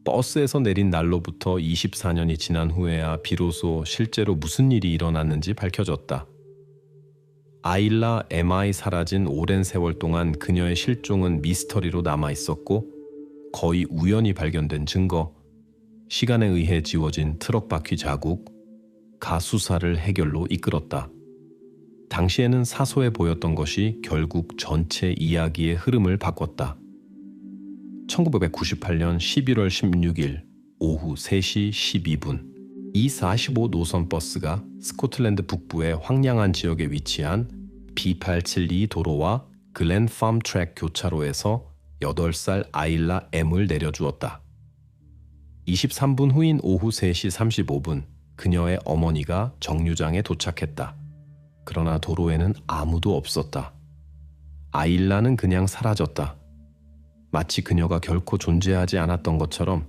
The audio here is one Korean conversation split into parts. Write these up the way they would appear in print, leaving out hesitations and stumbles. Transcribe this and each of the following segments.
버스에서 내린 날로부터 24년이 지난 후에야 비로소 실제로 무슨 일이 일어났는지 밝혀졌다. 아일라 MI 사라진 오랜 세월 동안 그녀의 실종은 미스터리로 남아있었고 거의 우연히 발견된 증거, 시간에 의해 지워진 트럭 바퀴 자국, 가수사를 해결로 이끌었다. 당시에는 사소해 보였던 것이 결국 전체 이야기의 흐름을 바꿨다. 1998년 11월 16일 오후 3시 12분 E45 노선 버스가 스코틀랜드 북부의 황량한 지역에 위치한 B872 도로와 글렌 팜 트랙 교차로에서 8살 아일라 M을 내려주었다. 23분 후인 오후 3시 35분 그녀의 어머니가 정류장에 도착했다. 그러나 도로에는 아무도 없었다. 아일라는 그냥 사라졌다. 마치 그녀가 결코 존재하지 않았던 것처럼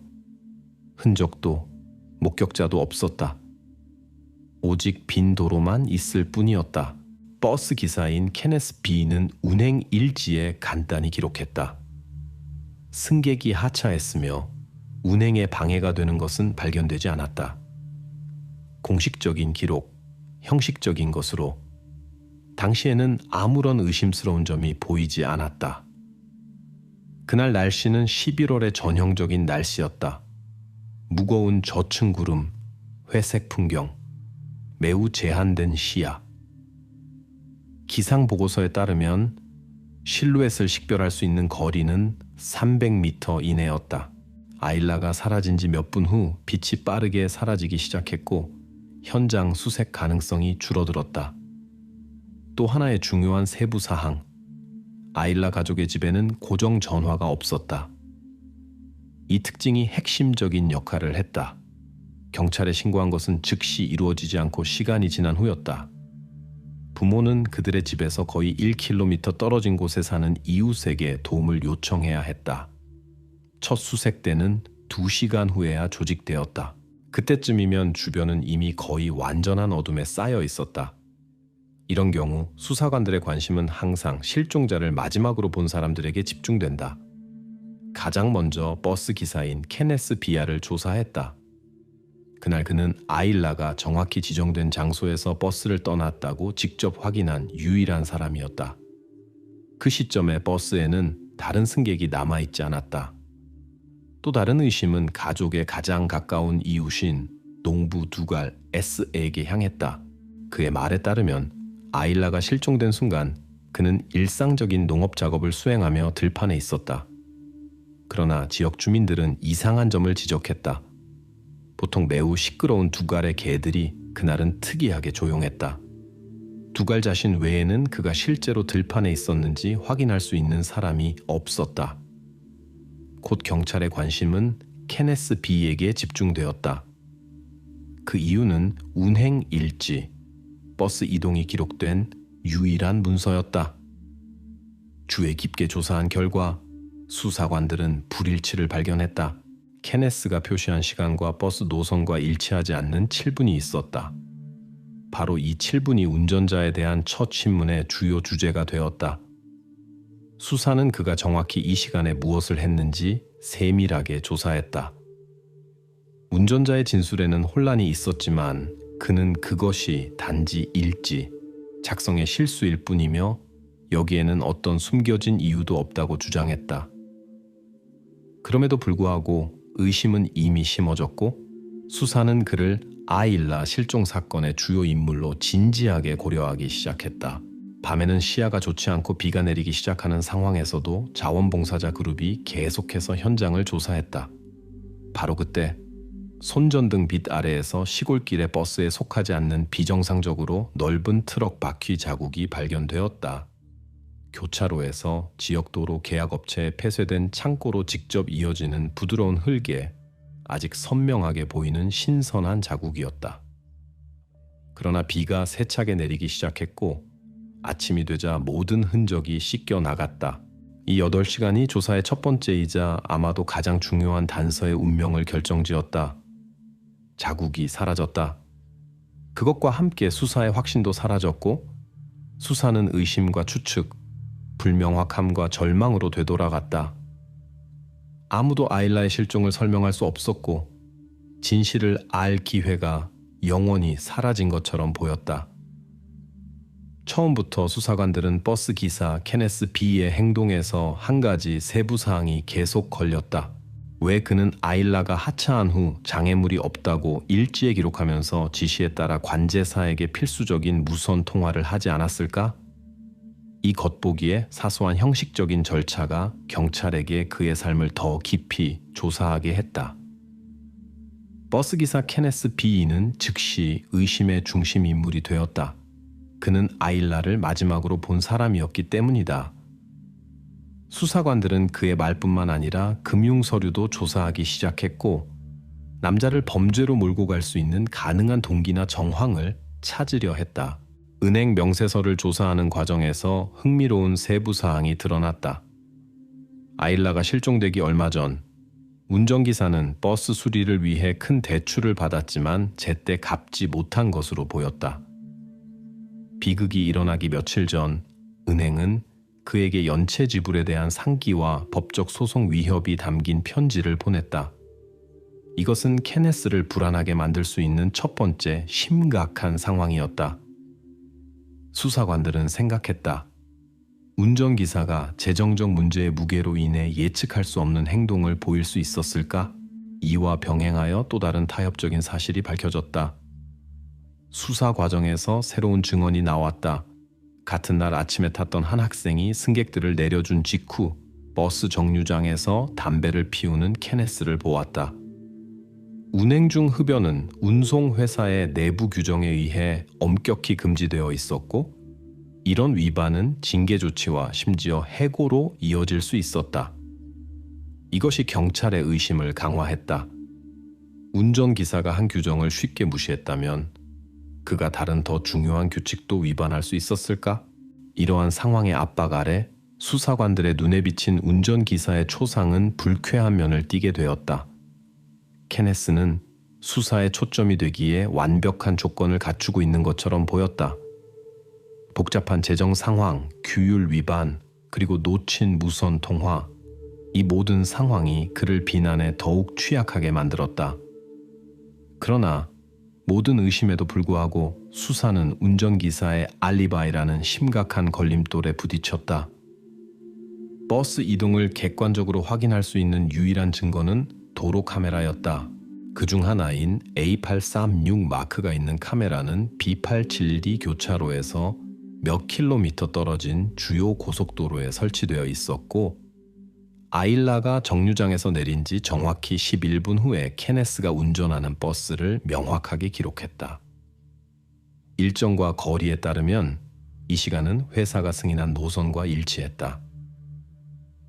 흔적도 목격자도 없었다. 오직 빈 도로만 있을 뿐이었다. 버스 기사인 케네스 B는 운행 일지에 간단히 기록했다. 승객이 하차했으며 운행에 방해가 되는 것은 발견되지 않았다. 공식적인 기록, 형식적인 것으로 당시에는 아무런 의심스러운 점이 보이지 않았다. 그날 날씨는 11월의 전형적인 날씨였다. 무거운 저층 구름, 회색 풍경, 매우 제한된 시야. 기상 보고서에 따르면 실루엣을 식별할 수 있는 거리는 300m 이내였다. 아일라가 사라진 지 몇 분 후 빛이 빠르게 사라지기 시작했고 현장 수색 가능성이 줄어들었다. 또 하나의 중요한 세부 사항. 아일라 가족의 집에는 고정 전화가 없었다. 이 특징이 핵심적인 역할을 했다. 경찰에 신고한 것은 즉시 이루어지지 않고 시간이 지난 후였다. 부모는 그들의 집에서 거의 1km 떨어진 곳에 사는 이웃에게 도움을 요청해야 했다. 첫 수색 때는 2시간 후에야 조직되었다. 그때쯤이면 주변은 이미 거의 완전한 어둠에 쌓여 있었다. 이런 경우 수사관들의 관심은 항상 실종자를 마지막으로 본 사람들에게 집중된다. 가장 먼저 버스 기사인 케네스 비아를 조사했다. 그날 그는 아일라가 정확히 지정된 장소에서 버스를 떠났다고 직접 확인한 유일한 사람이었다. 그 시점에 버스에는 다른 승객이 남아있지 않았다. 또 다른 의심은 가족의 가장 가까운 이웃인 농부 두갈 S에게 향했다. 그의 말에 따르면 아일라가 실종된 순간 그는 일상적인 농업 작업을 수행하며 들판에 있었다. 그러나 지역 주민들은 이상한 점을 지적했다. 보통 매우 시끄러운 두갈의 개들이 그날은 특이하게 조용했다. 두갈 자신 외에는 그가 실제로 들판에 있었는지 확인할 수 있는 사람이 없었다. 곧 경찰의 관심은 케네스 B에게 집중되었다. 그 이유는 운행 일지, 버스 이동이 기록된 유일한 문서였다. 주에 깊게 조사한 결과 수사관들은 불일치를 발견했다. 케네스가 표시한 시간과 버스 노선과 일치하지 않는 7분이 있었다. 바로 이 7분이 운전자에 대한 첫 신문의 주요 주제가 되었다. 수사는 그가 정확히 이 시간에 무엇을 했는지 세밀하게 조사했다. 운전자의 진술에는 혼란이 있었지만 그는 그것이 단지 일지, 작성의 실수일 뿐이며 여기에는 어떤 숨겨진 이유도 없다고 주장했다. 그럼에도 불구하고 의심은 이미 심어졌고 수사는 그를 아일라 실종 사건의 주요 인물로 진지하게 고려하기 시작했다. 밤에는 시야가 좋지 않고 비가 내리기 시작하는 상황에서도 자원봉사자 그룹이 계속해서 현장을 조사했다. 바로 그때 손전등 빛 아래에서 시골길의 버스에 속하지 않는 비정상적으로 넓은 트럭 바퀴 자국이 발견되었다. 교차로에서 지역도로 계약업체에 폐쇄된 창고로 직접 이어지는 부드러운 흙에 아직 선명하게 보이는 신선한 자국이었다. 그러나 비가 세차게 내리기 시작했고 아침이 되자 모든 흔적이 씻겨 나갔다. 이 8시간이 조사의 첫 번째이자 아마도 가장 중요한 단서의 운명을 결정지었다. 자국이 사라졌다. 그것과 함께 수사의 확신도 사라졌고 수사는 의심과 추측, 불명확함과 절망으로 되돌아갔다. 아무도 아일라의 실종을 설명할 수 없었고 진실을 알 기회가 영원히 사라진 것처럼 보였다. 처음부터 수사관들은 버스 기사 케네스 B의 행동에서 한 가지 세부 사항이 계속 걸렸다. 왜 그는 아일라가 하차한 후 장애물이 없다고 일지에 기록하면서 지시에 따라 관제사에게 필수적인 무선 통화를 하지 않았을까? 이 겉보기에 사소한 형식적인 절차가 경찰에게 그의 삶을 더 깊이 조사하게 했다. 버스기사 케네스 B는 즉시 의심의 중심 인물이 되었다. 그는 아일라를 마지막으로 본 사람이었기 때문이다. 수사관들은 그의 말뿐만 아니라 금융서류도 조사하기 시작했고 남자를 범죄로 몰고 갈 수 있는 가능한 동기나 정황을 찾으려 했다. 은행 명세서를 조사하는 과정에서 흥미로운 세부 사항이 드러났다. 아일라가 실종되기 얼마 전 운전기사는 버스 수리를 위해 큰 대출을 받았지만 제때 갚지 못한 것으로 보였다. 비극이 일어나기 며칠 전 은행은 그에게 연체 지불에 대한 상기와 법적 소송 위협이 담긴 편지를 보냈다. 이것은 케네스를 불안하게 만들 수 있는 첫 번째 심각한 상황이었다. 수사관들은 생각했다. 운전기사가 재정적 문제의 무게로 인해 예측할 수 없는 행동을 보일 수 있었을까? 이와 병행하여 또 다른 타협적인 사실이 밝혀졌다. 수사 과정에서 새로운 증언이 나왔다. 같은 날 아침에 탔던 한 학생이 승객들을 내려준 직후 버스 정류장에서 담배를 피우는 케네스를 보았다. 운행 중 흡연은 운송회사의 내부 규정에 의해 엄격히 금지되어 있었고 이런 위반은 징계 조치와 심지어 해고로 이어질 수 있었다. 이것이 경찰의 의심을 강화했다. 운전기사가 한 규정을 쉽게 무시했다면 그가 다른 더 중요한 규칙도 위반할 수 있었을까? 이러한 상황의 압박 아래 수사관들의 눈에 비친 운전기사의 초상은 불쾌한 면을 띠게 되었다. 케네스는 수사의 초점이 되기에 완벽한 조건을 갖추고 있는 것처럼 보였다. 복잡한 재정 상황, 규율 위반, 그리고 놓친 무선 통화, 이 모든 상황이 그를 비난에 더욱 취약하게 만들었다. 그러나 모든 의심에도 불구하고 수사는 운전기사의 알리바이라는 심각한 걸림돌에 부딪혔다. 버스 이동을 객관적으로 확인할 수 있는 유일한 증거는 도로 카메라였다. 그중 하나인 A836 마크가 있는 카메라는 B872 교차로에서 몇 킬로미터 떨어진 주요 고속도로에 설치되어 있었고 아일라가 정류장에서 내린 지 정확히 11분 후에 케네스가 운전하는 버스를 명확하게 기록했다. 일정과 거리에 따르면 이 시간은 회사가 승인한 노선과 일치했다.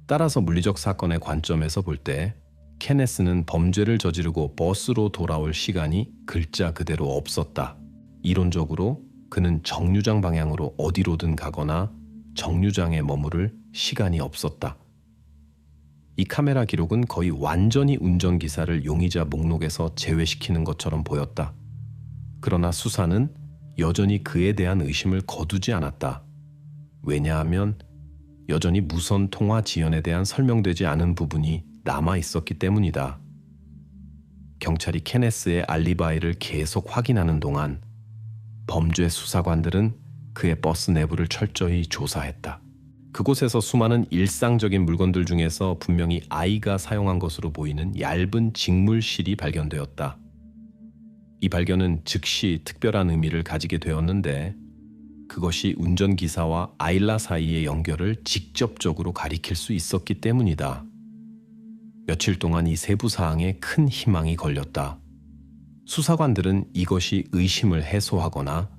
따라서 물리적 사건의 관점에서 볼 때 케네스는 범죄를 저지르고 버스로 돌아올 시간이 글자 그대로 없었다. 이론적으로 그는 정류장 방향으로 어디로든 가거나 정류장에 머무를 시간이 없었다. 이 카메라 기록은 거의 완전히 운전기사를 용의자 목록에서 제외시키는 것처럼 보였다. 그러나 수사는 여전히 그에 대한 의심을 거두지 않았다. 왜냐하면 여전히 무선 통화 지연에 대한 설명되지 않은 부분이 남아 있었기 때문이다. 경찰이 케네스의 알리바이를 계속 확인하는 동안 범죄 수사관들은 그의 버스 내부를 철저히 조사했다. 그곳에서 수많은 일상적인 물건들 중에서 분명히 아이가 사용한 것으로 보이는 얇은 직물실이 발견되었다. 이 발견은 즉시 특별한 의미를 가지게 되었는데 그것이 운전기사와 아일라 사이의 연결을 직접적으로 가리킬 수 있었기 때문이다. 며칠 동안 이 세부 사항에 큰 희망이 걸렸다. 수사관들은 이것이 의심을 해소하거나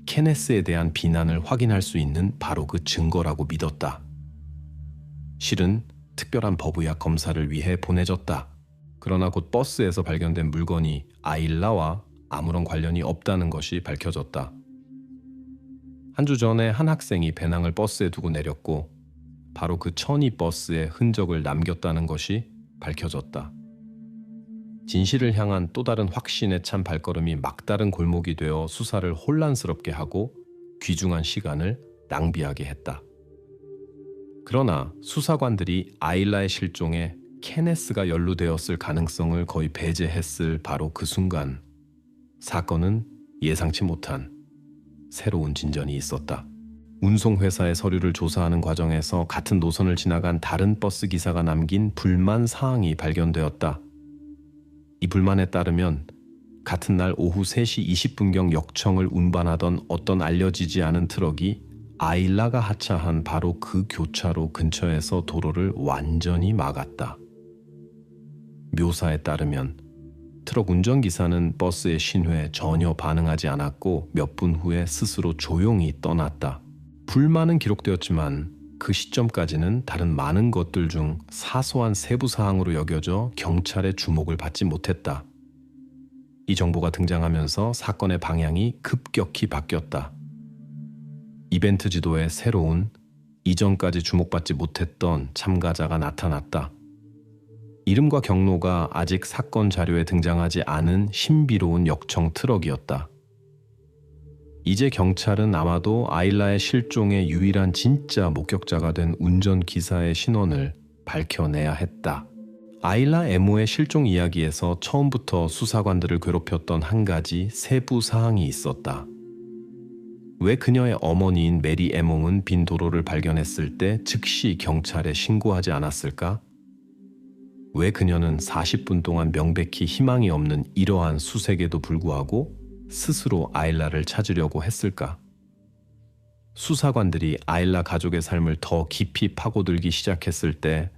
케네스에 대한 비난을 확인할 수 있는 바로 그 증거라고 믿었다. 실은 특별한 법의학 검사를 위해 보내졌다. 그러나 곧 버스에서 발견된 물건이 아일라와 아무런 관련이 없다는 것이 밝혀졌다. 한 주 전에 한 학생이 배낭을 버스에 두고 내렸고 바로 그 천이 버스에 흔적을 남겼다는 것이 밝혀졌다. 진실을 향한 또 다른 확신에 찬 발걸음이 막다른 골목이 되어 수사를 혼란스럽게 하고 귀중한 시간을 낭비하게 했다. 그러나 수사관들이 아일라의 실종에 케네스가 연루되었을 가능성을 거의 배제했을 바로 그 순간 사건은 예상치 못한 새로운 진전이 있었다. 운송회사의 서류를 조사하는 과정에서 같은 노선을 지나간 다른 버스 기사가 남긴 불만 사항이 발견되었다. 이 불만에 따르면 같은 날 오후 3시 20분경 역청을 운반하던 어떤 알려지지 않은 트럭이 아일라가 하차한 바로 그 교차로 근처에서 도로를 완전히 막았다. 묘사에 따르면 트럭 운전기사는 버스의 신호에 전혀 반응하지 않았고 몇 분 후에 스스로 조용히 떠났다. 불만은 기록되었지만 그 시점까지는 다른 많은 것들 중 사소한 세부 사항으로 여겨져 경찰의 주목을 받지 못했다. 이 정보가 등장하면서 사건의 방향이 급격히 바뀌었다. 이벤트 지도에 새로운, 이전까지 주목받지 못했던 참가자가 나타났다. 이름과 경로가 아직 사건 자료에 등장하지 않은 신비로운 역청 트럭이었다. 이제 경찰은 아마도 아일라의 실종의 유일한 진짜 목격자가 된 운전기사의 신원을 밝혀내야 했다. 아일라 에모의 실종 이야기에서 처음부터 수사관들을 괴롭혔던 한 가지 세부 사항이 있었다. 왜 그녀의 어머니인 메리 에몽은 빈 도로를 발견했을 때 즉시 경찰에 신고하지 않았을까? 왜 그녀는 40분 동안 명백히 희망이 없는 이러한 수색에도 불구하고 스스로 아일라를 찾으려고 했을까? 수사관들이 아일라 가족의 삶을 더 깊이 파고들기 시작했을 때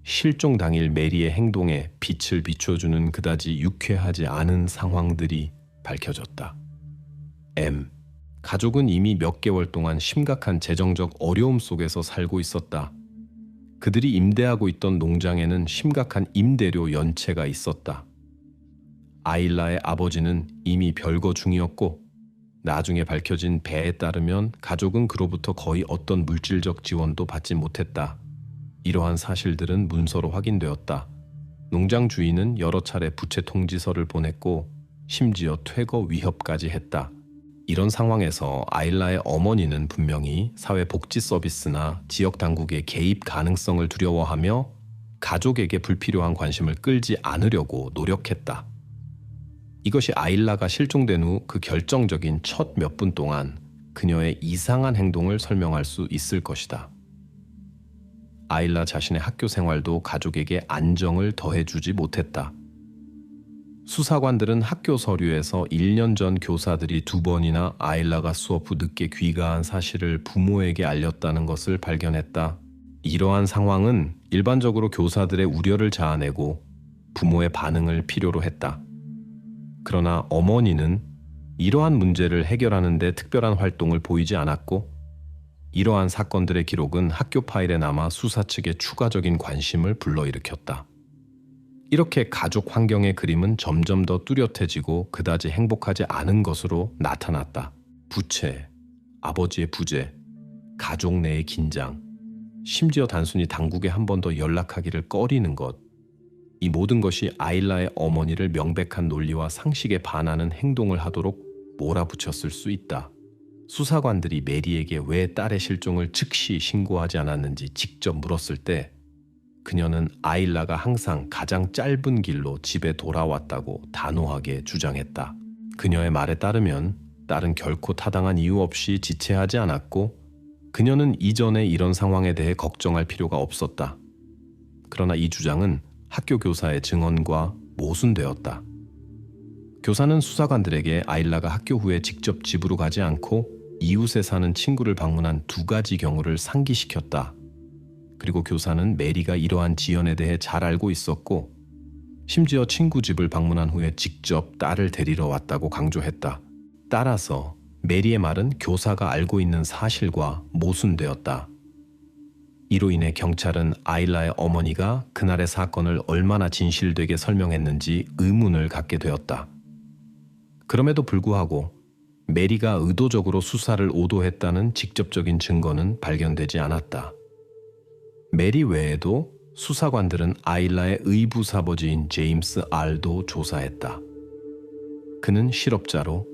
실종 당일 메리의 행동에 빛을 비춰주는 그다지 유쾌하지 않은 상황들이 밝혀졌다. 가족은 이미 몇 개월 동안 심각한 재정적 어려움 속에서 살고 있었다. 그들이 임대하고 있던 농장에는 심각한 임대료 연체가 있었다. 아일라의 아버지는 이미 별거 중이었고 나중에 밝혀진 배에 따르면 가족은 그로부터 거의 어떤 물질적 지원도 받지 못했다. 이러한 사실들은 문서로 확인되었다. 농장 주인은 여러 차례 부채 통지서를 보냈고 심지어 퇴거 위협까지 했다. 이런 상황에서 아일라의 어머니는 분명히 사회복지 서비스나 지역 당국의 개입 가능성을 두려워하며 가족에게 불필요한 관심을 끌지 않으려고 노력했다. 이것이 아일라가 실종된 후 그 결정적인 첫 몇 분 동안 그녀의 이상한 행동을 설명할 수 있을 것이다. 아일라 자신의 학교 생활도 가족에게 안정을 더해주지 못했다. 수사관들은 학교 서류에서 1년 전 교사들이 2번이나 아일라가 수업 후 늦게 귀가한 사실을 부모에게 알렸다는 것을 발견했다. 이러한 상황은 일반적으로 교사들의 우려를 자아내고 부모의 반응을 필요로 했다. 그러나 어머니는 이러한 문제를 해결하는 데 특별한 활동을 보이지 않았고 이러한 사건들의 기록은 학교 파일에 남아 수사 측의 추가적인 관심을 불러일으켰다. 이렇게 가족 환경의 그림은 점점 더 뚜렷해지고 그다지 행복하지 않은 것으로 나타났다. 부채, 아버지의 부재, 가족 내의 긴장, 심지어 단순히 당국에 한 번 더 연락하기를 꺼리는 것. 이 모든 것이 아일라의 어머니를 명백한 논리와 상식에 반하는 행동을 하도록 몰아붙였을 수 있다. 수사관들이 메리에게 왜 딸의 실종을 즉시 신고하지 않았는지 직접 물었을 때 그녀는 아일라가 항상 가장 짧은 길로 집에 돌아왔다고 단호하게 주장했다. 그녀의 말에 따르면 딸은 결코 타당한 이유 없이 지체하지 않았고 그녀는 이전에 이런 상황에 대해 걱정할 필요가 없었다. 그러나 이 주장은 학교 교사의 증언과 모순되었다. 교사는 수사관들에게 아일라가 학교 후에 직접 집으로 가지 않고 이웃에 사는 친구를 방문한 2가지 경우를 상기시켰다. 그리고 교사는 메리가 이러한 지연에 대해 잘 알고 있었고 심지어 친구 집을 방문한 후에 직접 딸을 데리러 왔다고 강조했다. 따라서 메리의 말은 교사가 알고 있는 사실과 모순되었다. 이로 인해 경찰은 아일라의 어머니가 그날의 사건을 얼마나 진실되게 설명했는지 의문을 갖게 되었다. 그럼에도 불구하고 메리가 의도적으로 수사를 오도했다는 직접적인 증거는 발견되지 않았다. 메리 외에도 수사관들은 아일라의 의부사버지인 제임스 R도 조사했다. 그는 실업자로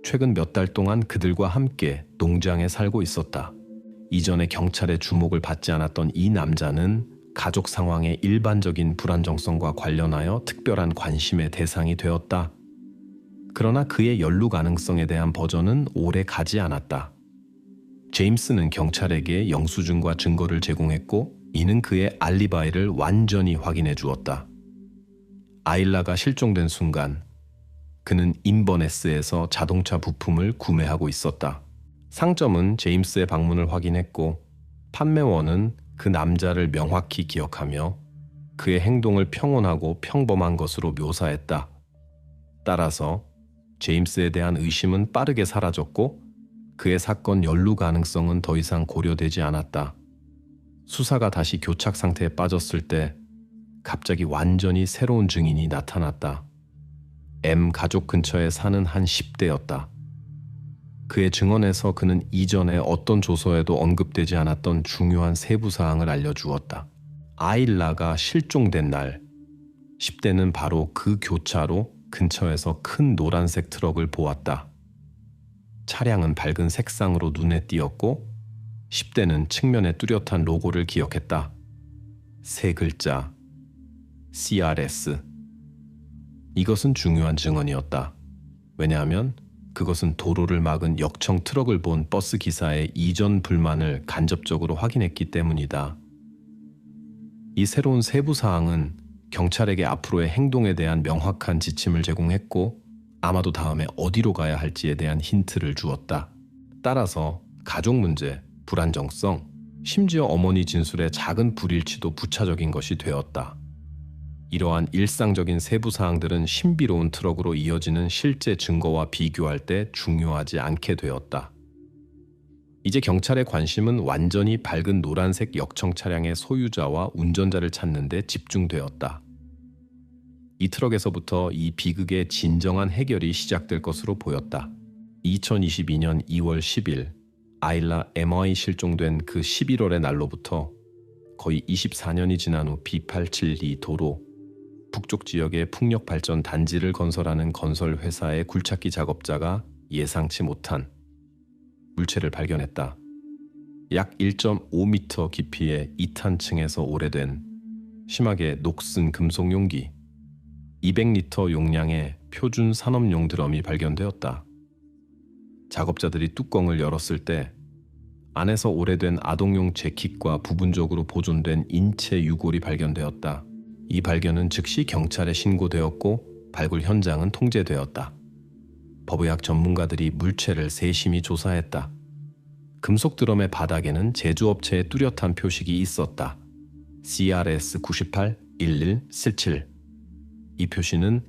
최근 몇 달 동안 그들과 함께 농장에 살고 있었다. 이전에 경찰의 주목을 받지 않았던 이 남자는 가족 상황의 일반적인 불안정성과 관련하여 특별한 관심의 대상이 되었다. 그러나 그의 연루 가능성에 대한 버전은 오래 가지 않았다. 제임스는 경찰에게 영수증과 증거를 제공했고 이는 그의 알리바이를 완전히 확인해 주었다. 아일라가 실종된 순간 그는 인버네스에서 자동차 부품을 구매하고 있었다. 상점은 제임스의 방문을 확인했고 판매원은 그 남자를 명확히 기억하며 그의 행동을 평온하고 평범한 것으로 묘사했다. 따라서 제임스에 대한 의심은 빠르게 사라졌고 그의 사건 연루 가능성은 더 이상 고려되지 않았다. 수사가 다시 교착 상태에 빠졌을 때 갑자기 완전히 새로운 증인이 나타났다. M 가족 근처에 사는 한 10대였다. 그의 증언에서 그는 이전에 어떤 조서에도 언급되지 않았던 중요한 세부 사항을 알려주었다. 아일라가 실종된 날, 10대는 바로 그 교차로 근처에서 큰 노란색 트럭을 보았다. 차량은 밝은 색상으로 눈에 띄었고 10대는 측면에 뚜렷한 로고를 기억했다. 세 글자, CRS. 이것은 중요한 증언이었다. 왜냐하면 그것은 도로를 막은 역청 트럭을 본 버스 기사의 이전 불만을 간접적으로 확인했기 때문이다. 이 새로운 세부 사항은 경찰에게 앞으로의 행동에 대한 명확한 지침을 제공했고 아마도 다음에 어디로 가야 할지에 대한 힌트를 주었다. 따라서 가족 문제, 불안정성, 심지어 어머니 진술의 작은 불일치도 부차적인 것이 되었다. 이러한 일상적인 세부 사항들은 신비로운 트럭으로 이어지는 실제 증거와 비교할 때 중요하지 않게 되었다. 이제 경찰의 관심은 완전히 밝은 노란색 역청 차량의 소유자와 운전자를 찾는 데 집중되었다. 이 트럭에서부터 이 비극의 진정한 해결이 시작될 것으로 보였다. 2022년 2월 10일 아일라 MI 실종된 그 11월의 날로부터 거의 24년이 지난 후 B872 도로 북쪽 지역의 풍력 발전 단지를 건설하는 건설 회사의 굴착기 작업자가 예상치 못한 물체를 발견했다. 약 1.5m 깊이의 2탄층에서 오래된 심하게 녹슨 금속 용기 200리터 용량의 표준 산업용 드럼이 발견되었다. 작업자들이 뚜껑을 열었을 때 안에서 오래된 아동용 재킷과 부분적으로 보존된 인체 유골이 발견되었다. 이 발견은 즉시 경찰에 신고되었고 발굴 현장은 통제되었다. 법의학 전문가들이 물체를 세심히 조사했다. 금속 드럼의 바닥에는 제조업체의 뚜렷한 표식이 있었다. CRS 98 1147. 이 표시는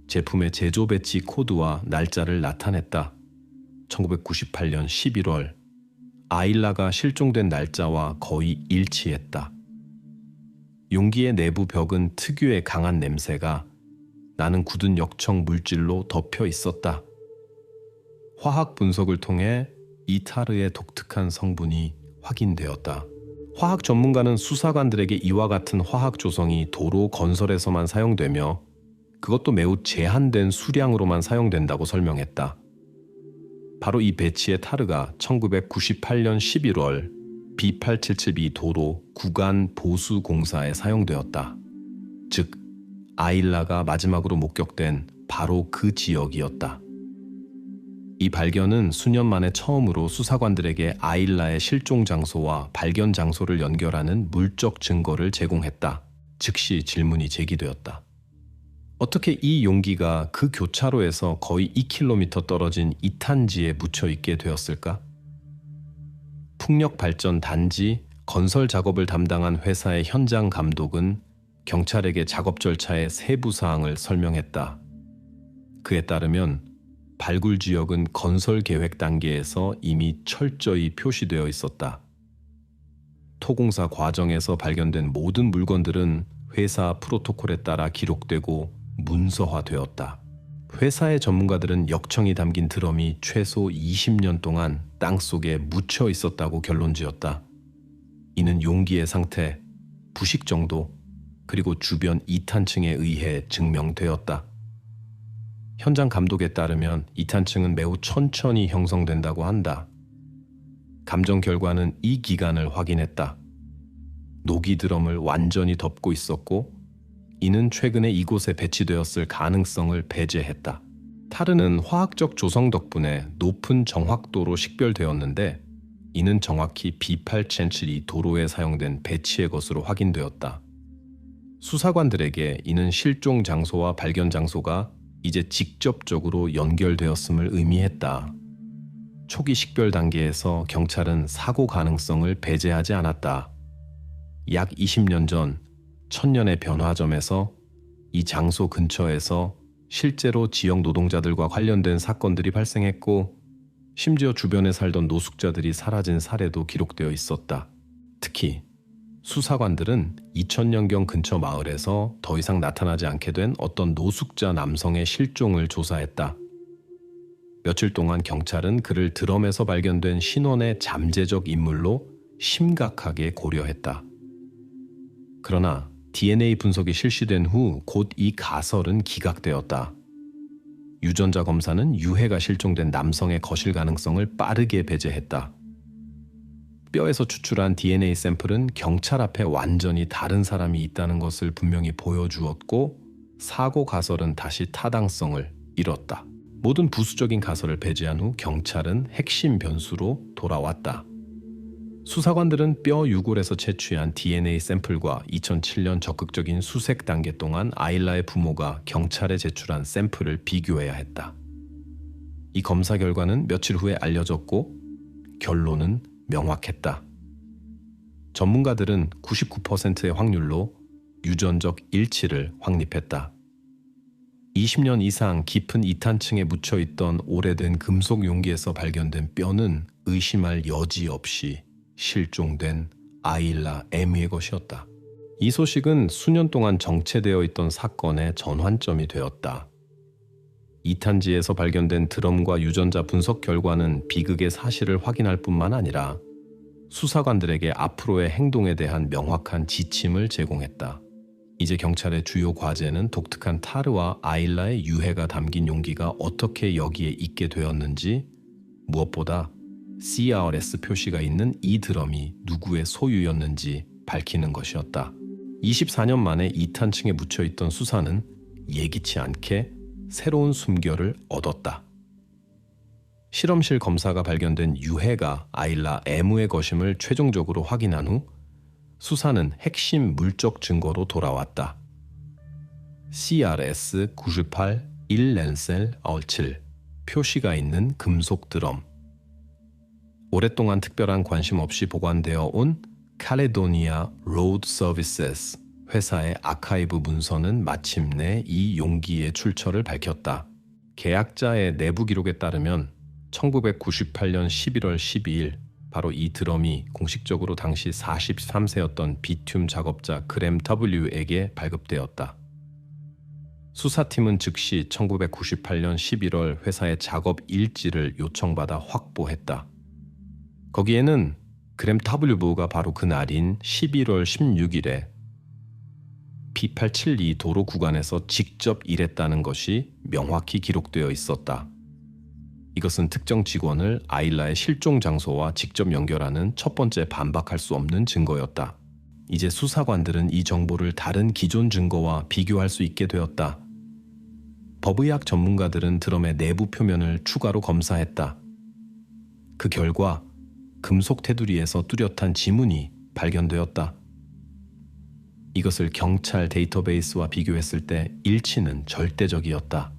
제품의 제조 배치 코드와 날짜를 나타냈다. 1998년 11월 아일라가 실종된 날짜와 거의 일치했다. 용기의 내부 벽은 특유의 강한 냄새가 나는 굳은 역청 물질로 덮여 있었다. 화학 분석을 통해 이 타르의 독특한 성분이 확인되었다. 화학 전문가는 수사관들에게 이와 같은 화학 조성이 도로 건설에서만 사용되며 그것도 매우 제한된 수량으로만 사용된다고 설명했다. 바로 이 배치의 타르가 1998년 11월 B877B 도로 구간 보수 공사에 사용되었다. 즉, 아일라가 마지막으로 목격된 바로 그 지역이었다. 이 발견은 수년 만에 처음으로 수사관들에게 아일라의 실종 장소와 발견 장소를 연결하는 물적 증거를 제공했다. 즉시 질문이 제기되었다. 어떻게 이 용기가 그 교차로에서 거의 2km 떨어진 이탄지에 묻혀 있게 되었을까? 풍력 발전 단지 건설 작업을 담당한 회사의 현장 감독은 경찰에게 작업 절차의 세부 사항을 설명했다. 그에 따르면 발굴 지역은 건설 계획 단계에서 이미 철저히 표시되어 있었다. 토공사 과정에서 발견된 모든 물건들은 회사 프로토콜에 따라 기록되고 문서화되었다. 회사의 전문가들은 역청이 담긴 드럼이 최소 20년 동안 땅속에 묻혀 있었다고 결론지었다. 이는 용기의 상태, 부식 정도, 그리고 주변 이탄층에 의해 증명되었다. 현장 감독에 따르면 이탄층은 매우 천천히 형성된다고 한다. 감정 결과는 이 기간을 확인했다. 노기 드럼을 완전히 덮고 있었고 이는 최근에 이곳에 배치되었을 가능성을 배제했다. 타르는 화학적 조성 덕분에 높은 정확도로 식별되었는데 이는 정확히 B877이 도로에 사용된 배치의 것으로 확인되었다. 수사관들에게 이는 실종 장소와 발견 장소가 이제 직접적으로 연결되었음을 의미했다. 초기 식별 단계에서 경찰은 사고 가능성을 배제하지 않았다. 약 20년 전 천년의 변화점에서 이 장소 근처에서 실제로 지역 노동자들과 관련된 사건들이 발생했고 심지어 주변에 살던 노숙자들이 사라진 사례도 기록되어 있었다. 특히 수사관들은 2000년경 근처 마을에서 더 이상 나타나지 않게 된 어떤 노숙자 남성의 실종을 조사했다. 며칠 동안 경찰은 그를 드럼에서 발견된 신원의 잠재적 인물로 심각하게 고려했다. 그러나 DNA 분석이 실시된 후 곧 이 가설은 기각되었다. 유전자 검사는 유해가 실종된 남성의 거실 가능성을 빠르게 배제했다. 뼈에서 추출한 DNA 샘플은 경찰 앞에 완전히 다른 사람이 있다는 것을 분명히 보여주었고 사고 가설은 다시 타당성을 잃었다. 모든 부수적인 가설을 배제한 후 경찰은 핵심 변수로 돌아왔다. 수사관들은 뼈 유골에서 채취한 DNA 샘플과 2007년 적극적인 수색 단계 동안 아일라의 부모가 경찰에 제출한 샘플을 비교해야 했다. 이 검사 결과는 며칠 후에 알려졌고 결론은 명확했다. 전문가들은 99%의 확률로 유전적 일치를 확립했다. 20년 이상 깊은 이탄층에 묻혀있던 오래된 금속 용기에서 발견된 뼈는 의심할 여지 없이 실종된 아일라 M의 것이었다. 이 소식은 수년 동안 정체되어 있던 사건의 전환점이 되었다. 이탄지에서 발견된 드럼과 유전자 분석 결과는 비극의 사실을 확인할 뿐만 아니라 수사관들에게 앞으로의 행동에 대한 명확한 지침을 제공했다. 이제 경찰의 주요 과제는 독특한 타르와 아일라의 유해가 담긴 용기가 어떻게 여기에 있게 되었는지, 무엇보다 CRS 표시가 있는 이 드럼이 누구의 소유였는지 밝히는 것이었다. 24년 만에 이탄층에 묻혀있던 수사는 예기치 않게 새로운 숨결을 얻었다. 실험실 검사가 발견된 유해가 아일라 M의 것임을 최종적으로 확인한 후 수사는 핵심 물적 증거로 돌아왔다. CRS 98 1렌셀 얼칠 표시가 있는 금속 드럼. 오랫동안 특별한 관심 없이 보관되어 온 칼레도니아 로드 서비스 회사의 아카이브 문서는 마침내 이 용기의 출처를 밝혔다. 계약자의 내부 기록에 따르면 1998년 11월 12일 바로 이 드럼이 공식적으로 당시 43세였던 비튬 작업자 그램 W에게 발급되었다. 수사팀은 즉시 1998년 11월 회사의 작업 일지를 요청받아 확보했다. 거기에는 그램 W부가 바로 그날인 11월 16일에 B872 도로 구간에서 직접 일했다는 것이 명확히 기록되어 있었다. 이것은 특정 직원을 아일라의 실종 장소와 직접 연결하는 첫 번째 반박할 수 없는 증거였다. 이제 수사관들은 이 정보를 다른 기존 증거와 비교할 수 있게 되었다. 법의학 전문가들은 드럼의 내부 표면을 추가로 검사했다. 그 결과 금속 테두리에서 뚜렷한 지문이 발견되었다. 이것을 경찰 데이터베이스와 비교했을 때 일치는 절대적이었다.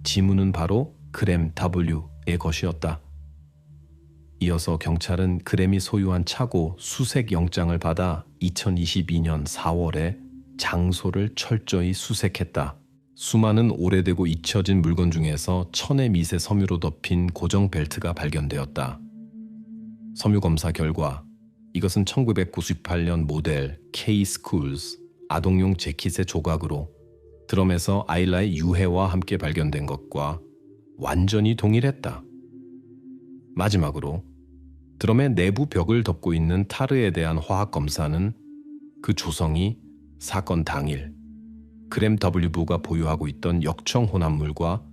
지문은 바로 그램 W의 것이었다. 이어서 경찰은 그램이 소유한 차고 수색 영장을 받아 2022년 4월에 장소를 철저히 수색했다. 수많은 오래되고 잊혀진 물건 중에서 천의 미세 섬유로 덮인 고정 벨트가 발견되었다. 섬유 검사 결과 이것은 1998년 모델 K-Schools 아동용 재킷의 조각으로 드럼에서 아일라의 유해와 함께 발견된 것과 완전히 동일했다. 마지막으로 드럼의 내부 벽을 덮고 있는 타르에 대한 화학 검사는 그 조성이 사건 당일 그램 W부가 보유하고 있던 역청 혼합물과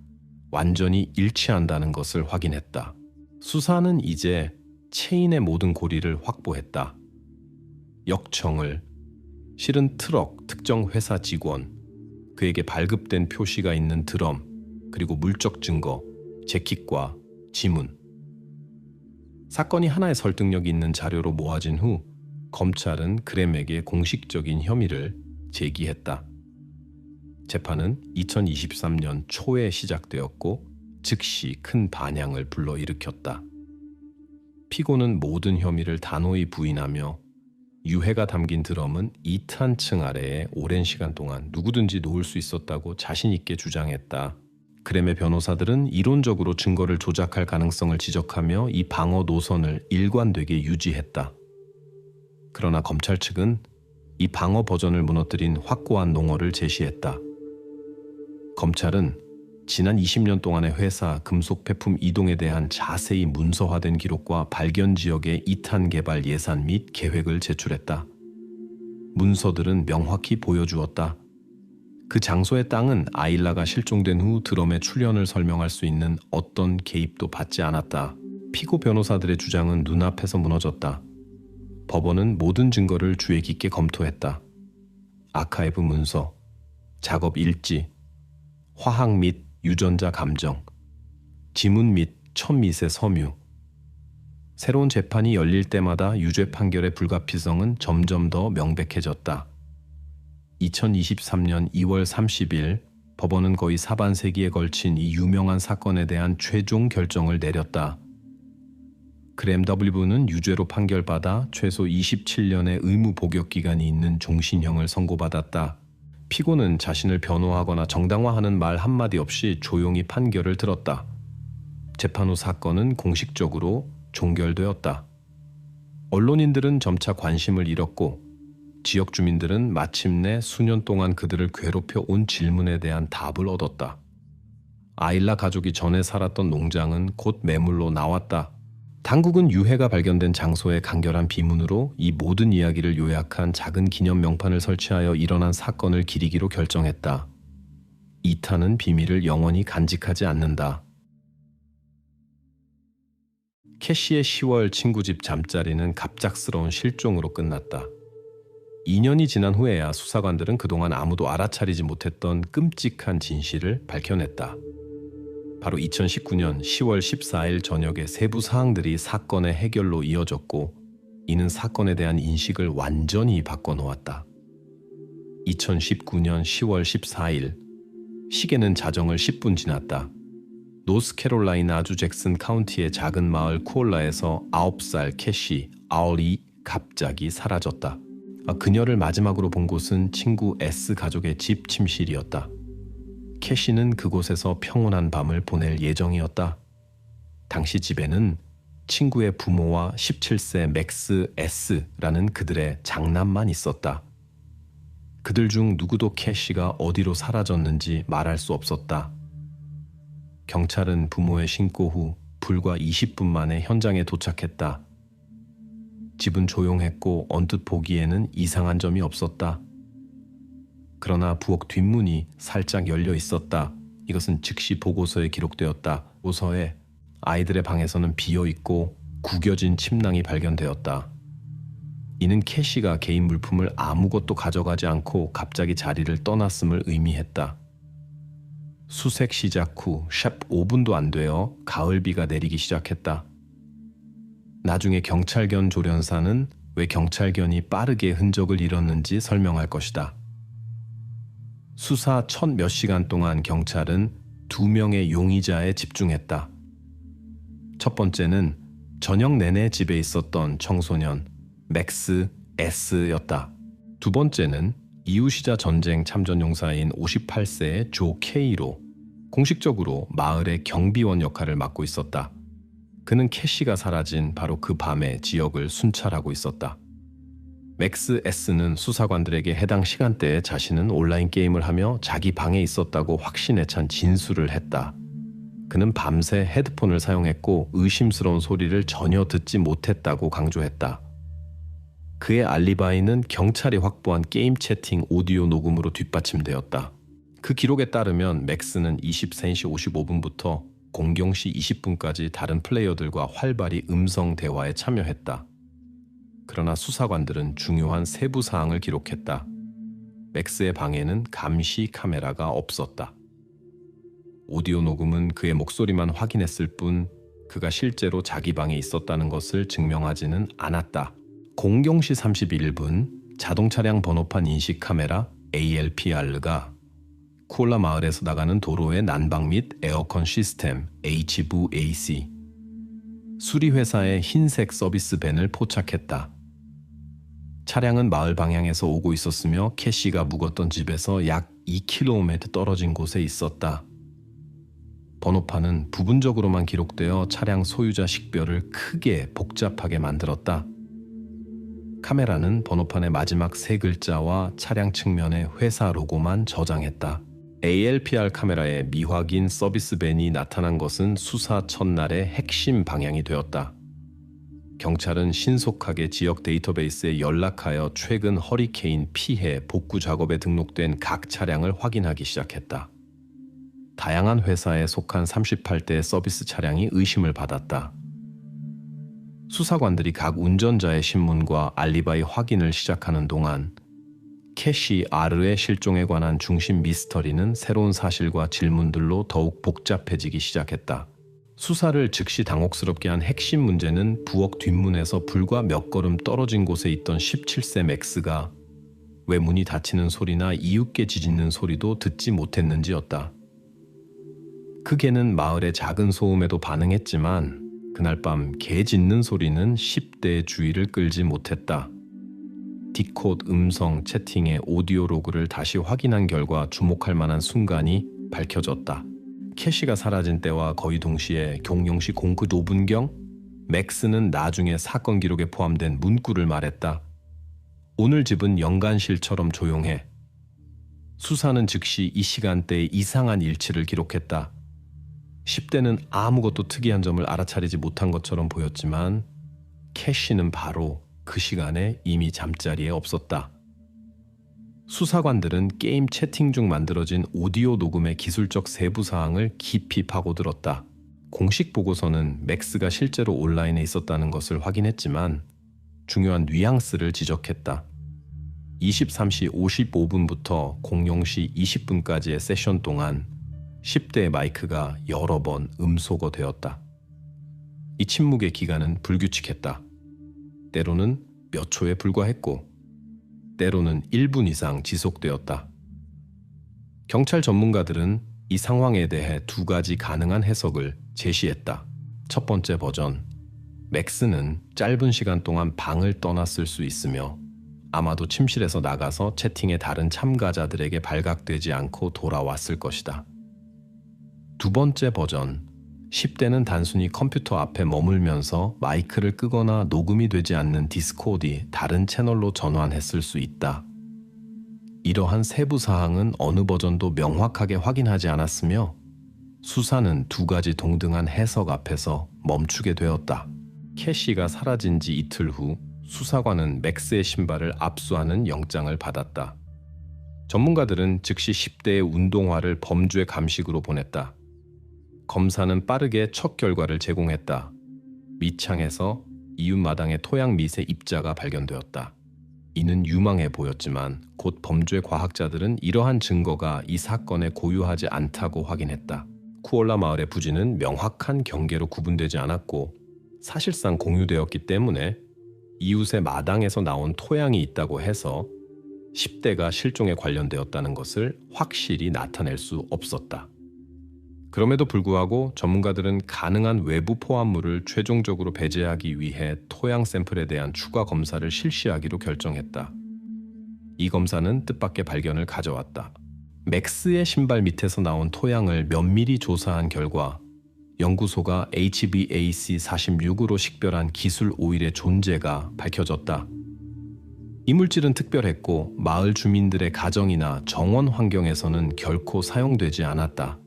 완전히 일치한다는 것을 확인했다. 수사는 이제 체인의 모든 고리를 확보했다. 역청을, 실은 트럭 특정 회사 직원, 그에게 발급된 표시가 있는 드럼, 그리고 물적 증거, 재킷과 지문. 사건이 하나의 설득력 있는 자료로 모아진 후 검찰은 그램에게 공식적인 혐의를 제기했다. 재판은 2023년 초에 시작되었고 즉시 큰 반향을 불러일으켰다. 피고는 모든 혐의를 단호히 부인하며 유해가 담긴 드럼은 2탄층 아래에 오랜 시간 동안 누구든지 놓을 수 있었다고 자신 있게 주장했다. 그램의 변호사들은 이론적으로 증거를 조작할 가능성을 지적하며 이 방어 노선을 일관되게 유지했다. 그러나 검찰 측은 이 방어 버전을 무너뜨린 확고한 농어를 제시했다. 검찰은 지난 20년 동안의 회사 금속 폐품 이동에 대한 자세히 문서화된 기록과 발견 지역의 2탄 개발 예산 및 계획을 제출했다. 문서들은 명확히 보여주었다. 그 장소의 땅은 아일라가 실종된 후 드럼의 출현을 설명할 수 있는 어떤 개입도 받지 않았다. 피고 변호사들의 주장은 눈앞에서 무너졌다. 법원은 모든 증거를 주의 깊게 검토했다. 아카이브 문서, 작업 일지, 화학 및 유전자 감정, 지문 및 첫 밑의 섬유. 새로운 재판이 열릴 때마다 유죄 판결의 불가피성은 점점 더 명백해졌다. 2023년 2월 30일 법원은 거의 사반세기에 걸친 이 유명한 사건에 대한 최종 결정을 내렸다. 그램 W는 유죄로 판결받아 최소 27년의 의무 복역 기간이 있는 종신형을 선고받았다. 피고는 자신을 변호하거나 정당화하는 말 한마디 없이 조용히 판결을 들었다. 재판 후 사건은 공식적으로 종결되었다. 언론인들은 점차 관심을 잃었고 지역 주민들은 마침내 수년 동안 그들을 괴롭혀 온 질문에 대한 답을 얻었다. 아일라 가족이 전에 살았던 농장은 곧 매물로 나왔다. 당국은 유해가 발견된 장소의 간결한 비문으로 이 모든 이야기를 요약한 작은 기념 명판을 설치하여 일어난 사건을 기리기로 결정했다. 2탄은 비밀을 영원히 간직하지 않는다. 캐시의 10월 친구 집 잠자리는 갑작스러운 실종으로 끝났다. 2년이 지난 후에야 수사관들은 그동안 아무도 알아차리지 못했던 끔찍한 진실을 밝혀냈다. 바로 2019년 10월 14일 저녁에 세부 사항들이 사건의 해결로 이어졌고 이는 사건에 대한 인식을 완전히 바꿔놓았다. 2019년 10월 14일 시계는 자정을 10분 지났다. 노스캐롤라이나주 잭슨 카운티의 작은 마을 쿠올라에서 9살 캐시 아울이 갑자기 사라졌다. 그녀를 마지막으로 본 곳은 친구 S 가족의 집 침실이었다. 캐시는 그곳에서 평온한 밤을 보낼 예정이었다. 당시 집에는 친구의 부모와 17세 맥스 S라는 그들의 장남만 있었다. 그들 중 누구도 캐시가 어디로 사라졌는지 말할 수 없었다. 경찰은 부모의 신고 후 불과 20분 만에 현장에 도착했다. 집은 조용했고 언뜻 보기에는 이상한 점이 없었다. 그러나 부엌 뒷문이 살짝 열려 있었다. 이것은 즉시 보고서에 기록되었다. 보고서에 아이들의 방에서는 비어 있고 구겨진 침낭이 발견되었다. 이는 캐시가 개인 물품을 아무것도 가져가지 않고 갑자기 자리를 떠났음을 의미했다. 수색 시작 후 샵 5분도 안 되어 가을비가 내리기 시작했다. 나중에 경찰견 조련사는 왜 경찰견이 빠르게 흔적을 잃었는지 설명할 것이다. 수사 첫 몇 시간 동안 경찰은 2명의 용의자에 집중했다. 첫 번째는 저녁 내내 집에 있었던 청소년 맥스 S였다. 두 번째는 이웃이자 전쟁 참전용사인 58세의 조 K로 공식적으로 마을의 경비원 역할을 맡고 있었다. 그는 캐시가 사라진 바로 그 밤에 지역을 순찰하고 있었다. 맥스 S는 수사관들에게 해당 시간대에 자신은 온라인 게임을 하며 자기 방에 있었다고 확신에 찬 진술을 했다. 그는 밤새 헤드폰을 사용했고 의심스러운 소리를 전혀 듣지 못했다고 강조했다. 그의 알리바이는 경찰이 확보한 게임 채팅 오디오 녹음으로 뒷받침되었다. 그 기록에 따르면 맥스는 23시 55분부터 00시 20분까지 다른 플레이어들과 활발히 음성 대화에 참여했다. 그러나 수사관들은 중요한 세부 사항을 기록했다. 맥스의 방에는 감시 카메라가 없었다. 오디오 녹음은 그의 목소리만 확인했을 뿐 그가 실제로 자기 방에 있었다는 것을 증명하지는 않았다. 00시 31분 자동 차량 번호판 인식 카메라 ALPR가 쿠올라 마을에서 나가는 도로의 난방 및 에어컨 시스템 HVAC 수리회사의 흰색 서비스 밴을 포착했다. 차량은 마을 방향에서 오고 있었으며 캐시가 묵었던 집에서 약 2km 떨어진 곳에 있었다. 번호판은 부분적으로만 기록되어 차량 소유자 식별을 크게 복잡하게 만들었다. 카메라는 번호판의 마지막 세 글자와 차량 측면의 회사 로고만 저장했다. ALPR 카메라에 미확인 서비스 밴이 나타난 것은 수사 첫날의 핵심 방향이 되었다. 경찰은 신속하게 지역 데이터베이스에 연락하여 최근 허리케인 피해 복구 작업에 등록된 각 차량을 확인하기 시작했다. 다양한 회사에 속한 38대의 서비스 차량이 의심을 받았다. 수사관들이 각 운전자의 신문과 알리바이 확인을 시작하는 동안 캐시 R의 실종에 관한 중심 미스터리는 새로운 사실과 질문들로 더욱 복잡해지기 시작했다. 수사를 즉시 당혹스럽게 한 핵심 문제는 부엌 뒷문에서 불과 몇 걸음 떨어진 곳에 있던 17세 맥스가 왜 문이 닫히는 소리나 이윽게 짖는 소리도 듣지 못했는지였다. 그 개는 마을의 작은 소음에도 반응했지만 그날 밤 개 짖는 소리는 10대의 주의를 끌지 못했다. 디콧 음성 채팅의 오디오 로그를 다시 확인한 결과 주목할 만한 순간이 밝혀졌다. 캐시가 사라진 때와 거의 동시에 00시 05분경 맥스는 나중에 사건 기록에 포함된 문구를 말했다. 오늘 집은 연간실처럼 조용해. 수사는 즉시 이 시간대에 이상한 일치를 기록했다. 10대는 아무것도 특이한 점을 알아차리지 못한 것처럼 보였지만 캐시는 바로 그 시간에 이미 잠자리에 없었다. 수사관들은 게임 채팅 중 만들어진 오디오 녹음의 기술적 세부 사항을 깊이 파고들었다. 공식 보고서는 맥스가 실제로 온라인에 있었다는 것을 확인했지만 중요한 뉘앙스를 지적했다. 23시 55분부터 00시 20분까지의 세션 동안 10대의 마이크가 여러 번 음소거되었다. 이 침묵의 기간은 불규칙했다. 때로는 몇 초에 불과했고 때로는 1분 이상 지속되었다. 경찰 전문가들은 이 상황에 대해 두 가지 가능한 해석을 제시했다. 첫 번째 버전, 맥스는 짧은 시간 동안 방을 떠났을 수 있으며 아마도 침실에서 나가서 채팅의 다른 참가자들에게 발각되지 않고 돌아왔을 것이다. 두 번째 버전, 10대는 단순히 컴퓨터 앞에 머물면서 마이크를 끄거나 녹음이 되지 않는 디스코드이 다른 채널로 전환했을 수 있다. 이러한 세부 사항은 어느 버전도 명확하게 확인하지 않았으며 수사는 두 가지 동등한 해석 앞에서 멈추게 되었다. 캐시가 사라진 지 이틀 후 수사관은 맥스의 신발을 압수하는 영장을 받았다. 전문가들은 즉시 10대의 운동화를 범죄 감식으로 보냈다. 검사는 빠르게 첫 결과를 제공했다. 밑창에서 이웃 마당에 토양 미세 입자가 발견되었다. 이는 유망해 보였지만 곧 범죄 과학자들은 이러한 증거가 이 사건에 고유하지 않다고 확인했다. 쿠올라 마을의 부지는 명확한 경계로 구분되지 않았고 사실상 공유되었기 때문에 이웃의 마당에서 나온 토양이 있다고 해서 10대가 실종에 관련되었다는 것을 확실히 나타낼 수 없었다. 그럼에도 불구하고 전문가들은 가능한 외부 포함물을 최종적으로 배제하기 위해 토양 샘플에 대한 추가 검사를 실시하기로 결정했다. 이 검사는 뜻밖의 발견을 가져왔다. 맥스의 신발 밑에서 나온 토양을 면밀히 조사한 결과 연구소가 HVAC46으로 식별한 기술 오일의 존재가 밝혀졌다. 이 물질은 특별했고 마을 주민들의 가정이나 정원 환경에서는 결코 사용되지 않았다.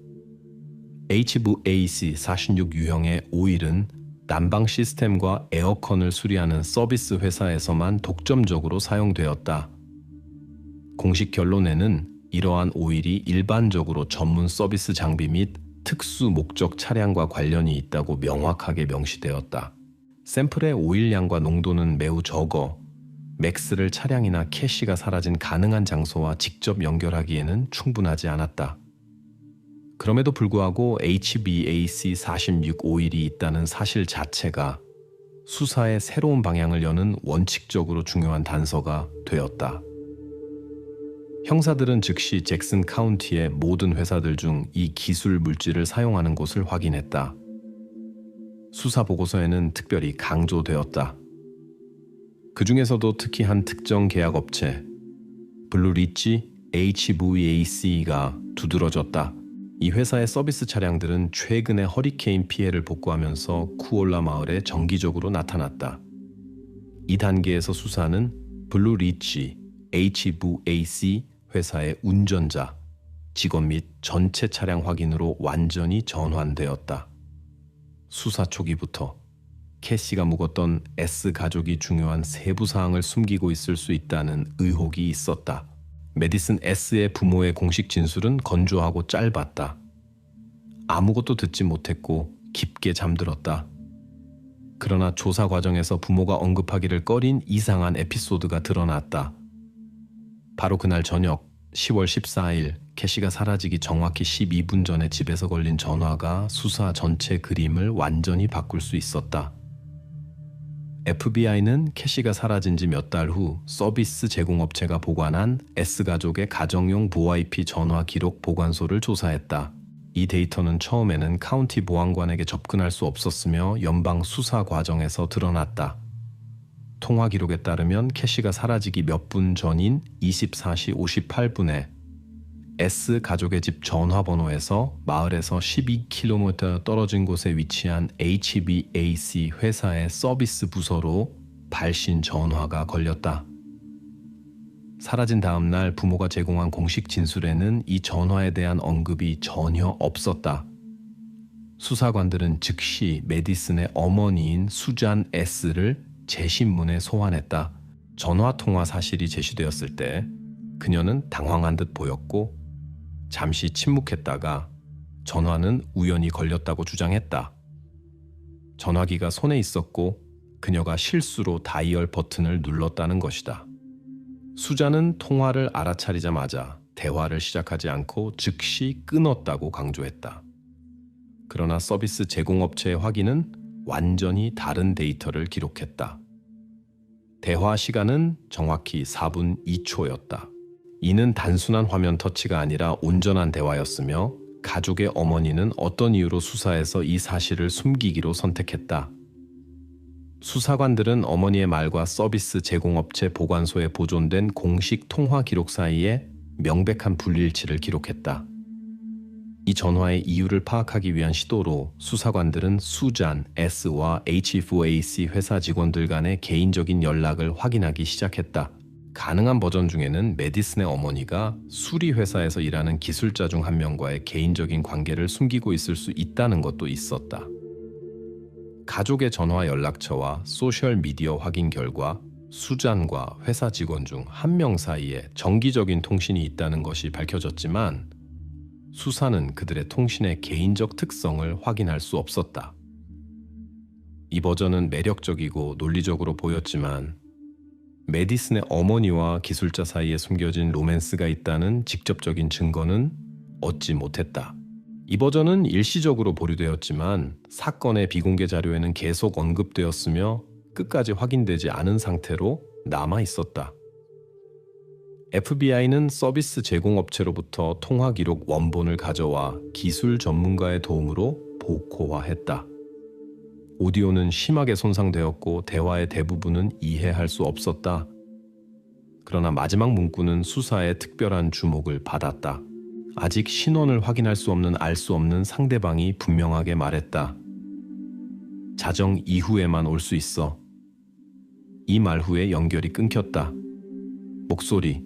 HVAC46 유형의 오일은 난방 시스템과 에어컨을 수리하는 서비스 회사에서만 독점적으로 사용되었다. 공식 결론에는 이러한 오일이 일반적으로 전문 서비스 장비 및 특수 목적 차량과 관련이 있다고 명확하게 명시되었다. 샘플의 오일량과 농도는 매우 적어 맥스를 차량이나 캐시가 사라진 가능한 장소와 직접 연결하기에는 충분하지 않았다. 그럼에도 불구하고 HBAC46 오일이 있다는 사실 자체가 수사의 새로운 방향을 여는 원칙적으로 중요한 단서가 되었다. 형사들은 즉시 잭슨 카운티의 모든 회사들 중 이 기술 물질을 사용하는 곳을 확인했다. 수사 보고서에는 특별히 강조되었다. 그 중에서도 특히 한 특정 계약업체, 블루리치 HVAC가 두드러졌다. 이 회사의 서비스 차량들은 최근의 허리케인 피해를 복구하면서 쿠올라 마을에 정기적으로 나타났다. 이 단계에서 수사는 블루리치 HVAC 회사의 운전자, 직원 및 전체 차량 확인으로 완전히 전환되었다. 수사 초기부터 캐시가 묵었던 S 가족이 중요한 세부 사항을 숨기고 있을 수 있다는 의혹이 있었다. 메디슨 S의 부모의 공식 진술은 건조하고 짧았다. 아무것도 듣지 못했고 깊게 잠들었다. 그러나 조사 과정에서 부모가 언급하기를 꺼린 이상한 에피소드가 드러났다. 바로 그날 저녁 10월 14일 캐시가 사라지기 정확히 12분 전에 집에서 걸린 전화가 수사 전체 그림을 완전히 바꿀 수 있었다. FBI는 캐시가 사라진 지 몇 달 후 서비스 제공업체가 보관한 S가족의 가정용 VoIP 전화 기록 보관소를 조사했다. 이 데이터는 처음에는 카운티 보안관에게 접근할 수 없었으며 연방 수사 과정에서 드러났다. 통화 기록에 따르면 캐시가 사라지기 몇 분 전인 24시 58분에 S가족의 집 전화번호에서 마을에서 12km 떨어진 곳에 위치한 HBAC 회사의 서비스 부서로 발신 전화가 걸렸다. 사라진 다음 날 부모가 제공한 공식 진술에는 이 전화에 대한 언급이 전혀 없었다. 수사관들은 즉시 메디슨의 어머니인 수잔 S를 재신문에 소환했다. 전화 통화 사실이 제시되었을 때 그녀는 당황한 듯 보였고 잠시 침묵했다가 전화는 우연히 걸렸다고 주장했다. 전화기가 손에 있었고 그녀가 실수로 다이얼 버튼을 눌렀다는 것이다. 수잔은 통화를 알아차리자마자 대화를 시작하지 않고 즉시 끊었다고 강조했다. 그러나 서비스 제공업체의 확인은 완전히 다른 데이터를 기록했다. 대화 시간은 정확히 4분 2초였다. 이는 단순한 화면 터치가 아니라 온전한 대화였으며 가족의 어머니는 어떤 이유로 수사에서 이 사실을 숨기기로 선택했다. 수사관들은 어머니의 말과 서비스 제공업체 보관소에 보존된 공식 통화 기록 사이에 명백한 불일치를 기록했다. 이 전화의 이유를 파악하기 위한 시도로 수사관들은 수잔 S와 HVAC 회사 직원들 간의 개인적인 연락을 확인하기 시작했다. 가능한 버전 중에는 메디슨의 어머니가 수리회사에서 일하는 기술자 중 한 명과의 개인적인 관계를 숨기고 있을 수 있다는 것도 있었다. 가족의 전화 연락처와 소셜미디어 확인 결과 수잔과 회사 직원 중 한 명 사이에 정기적인 통신이 있다는 것이 밝혀졌지만 수사는 그들의 통신의 개인적 특성을 확인할 수 없었다. 이 버전은 매력적이고 논리적으로 보였지만 메디슨의 어머니와 기술자 사이에 숨겨진 로맨스가 있다는 직접적인 증거는 얻지 못했다. 이 버전은 일시적으로 보류되었지만 사건의 비공개 자료에는 계속 언급되었으며 끝까지 확인되지 않은 상태로 남아 있었다. FBI는 서비스 제공업체로부터 통화 기록 원본을 가져와 기술 전문가의 도움으로 복호화했다. 오디오는 심하게 손상되었고 대화의 대부분은 이해할 수 없었다. 그러나 마지막 문구는 수사의 특별한 주목을 받았다. 아직 신원을 확인할 수 없는 알 수 없는 상대방이 분명하게 말했다. 자정 이후에만 올 수 있어. 이 말 후에 연결이 끊겼다. 목소리,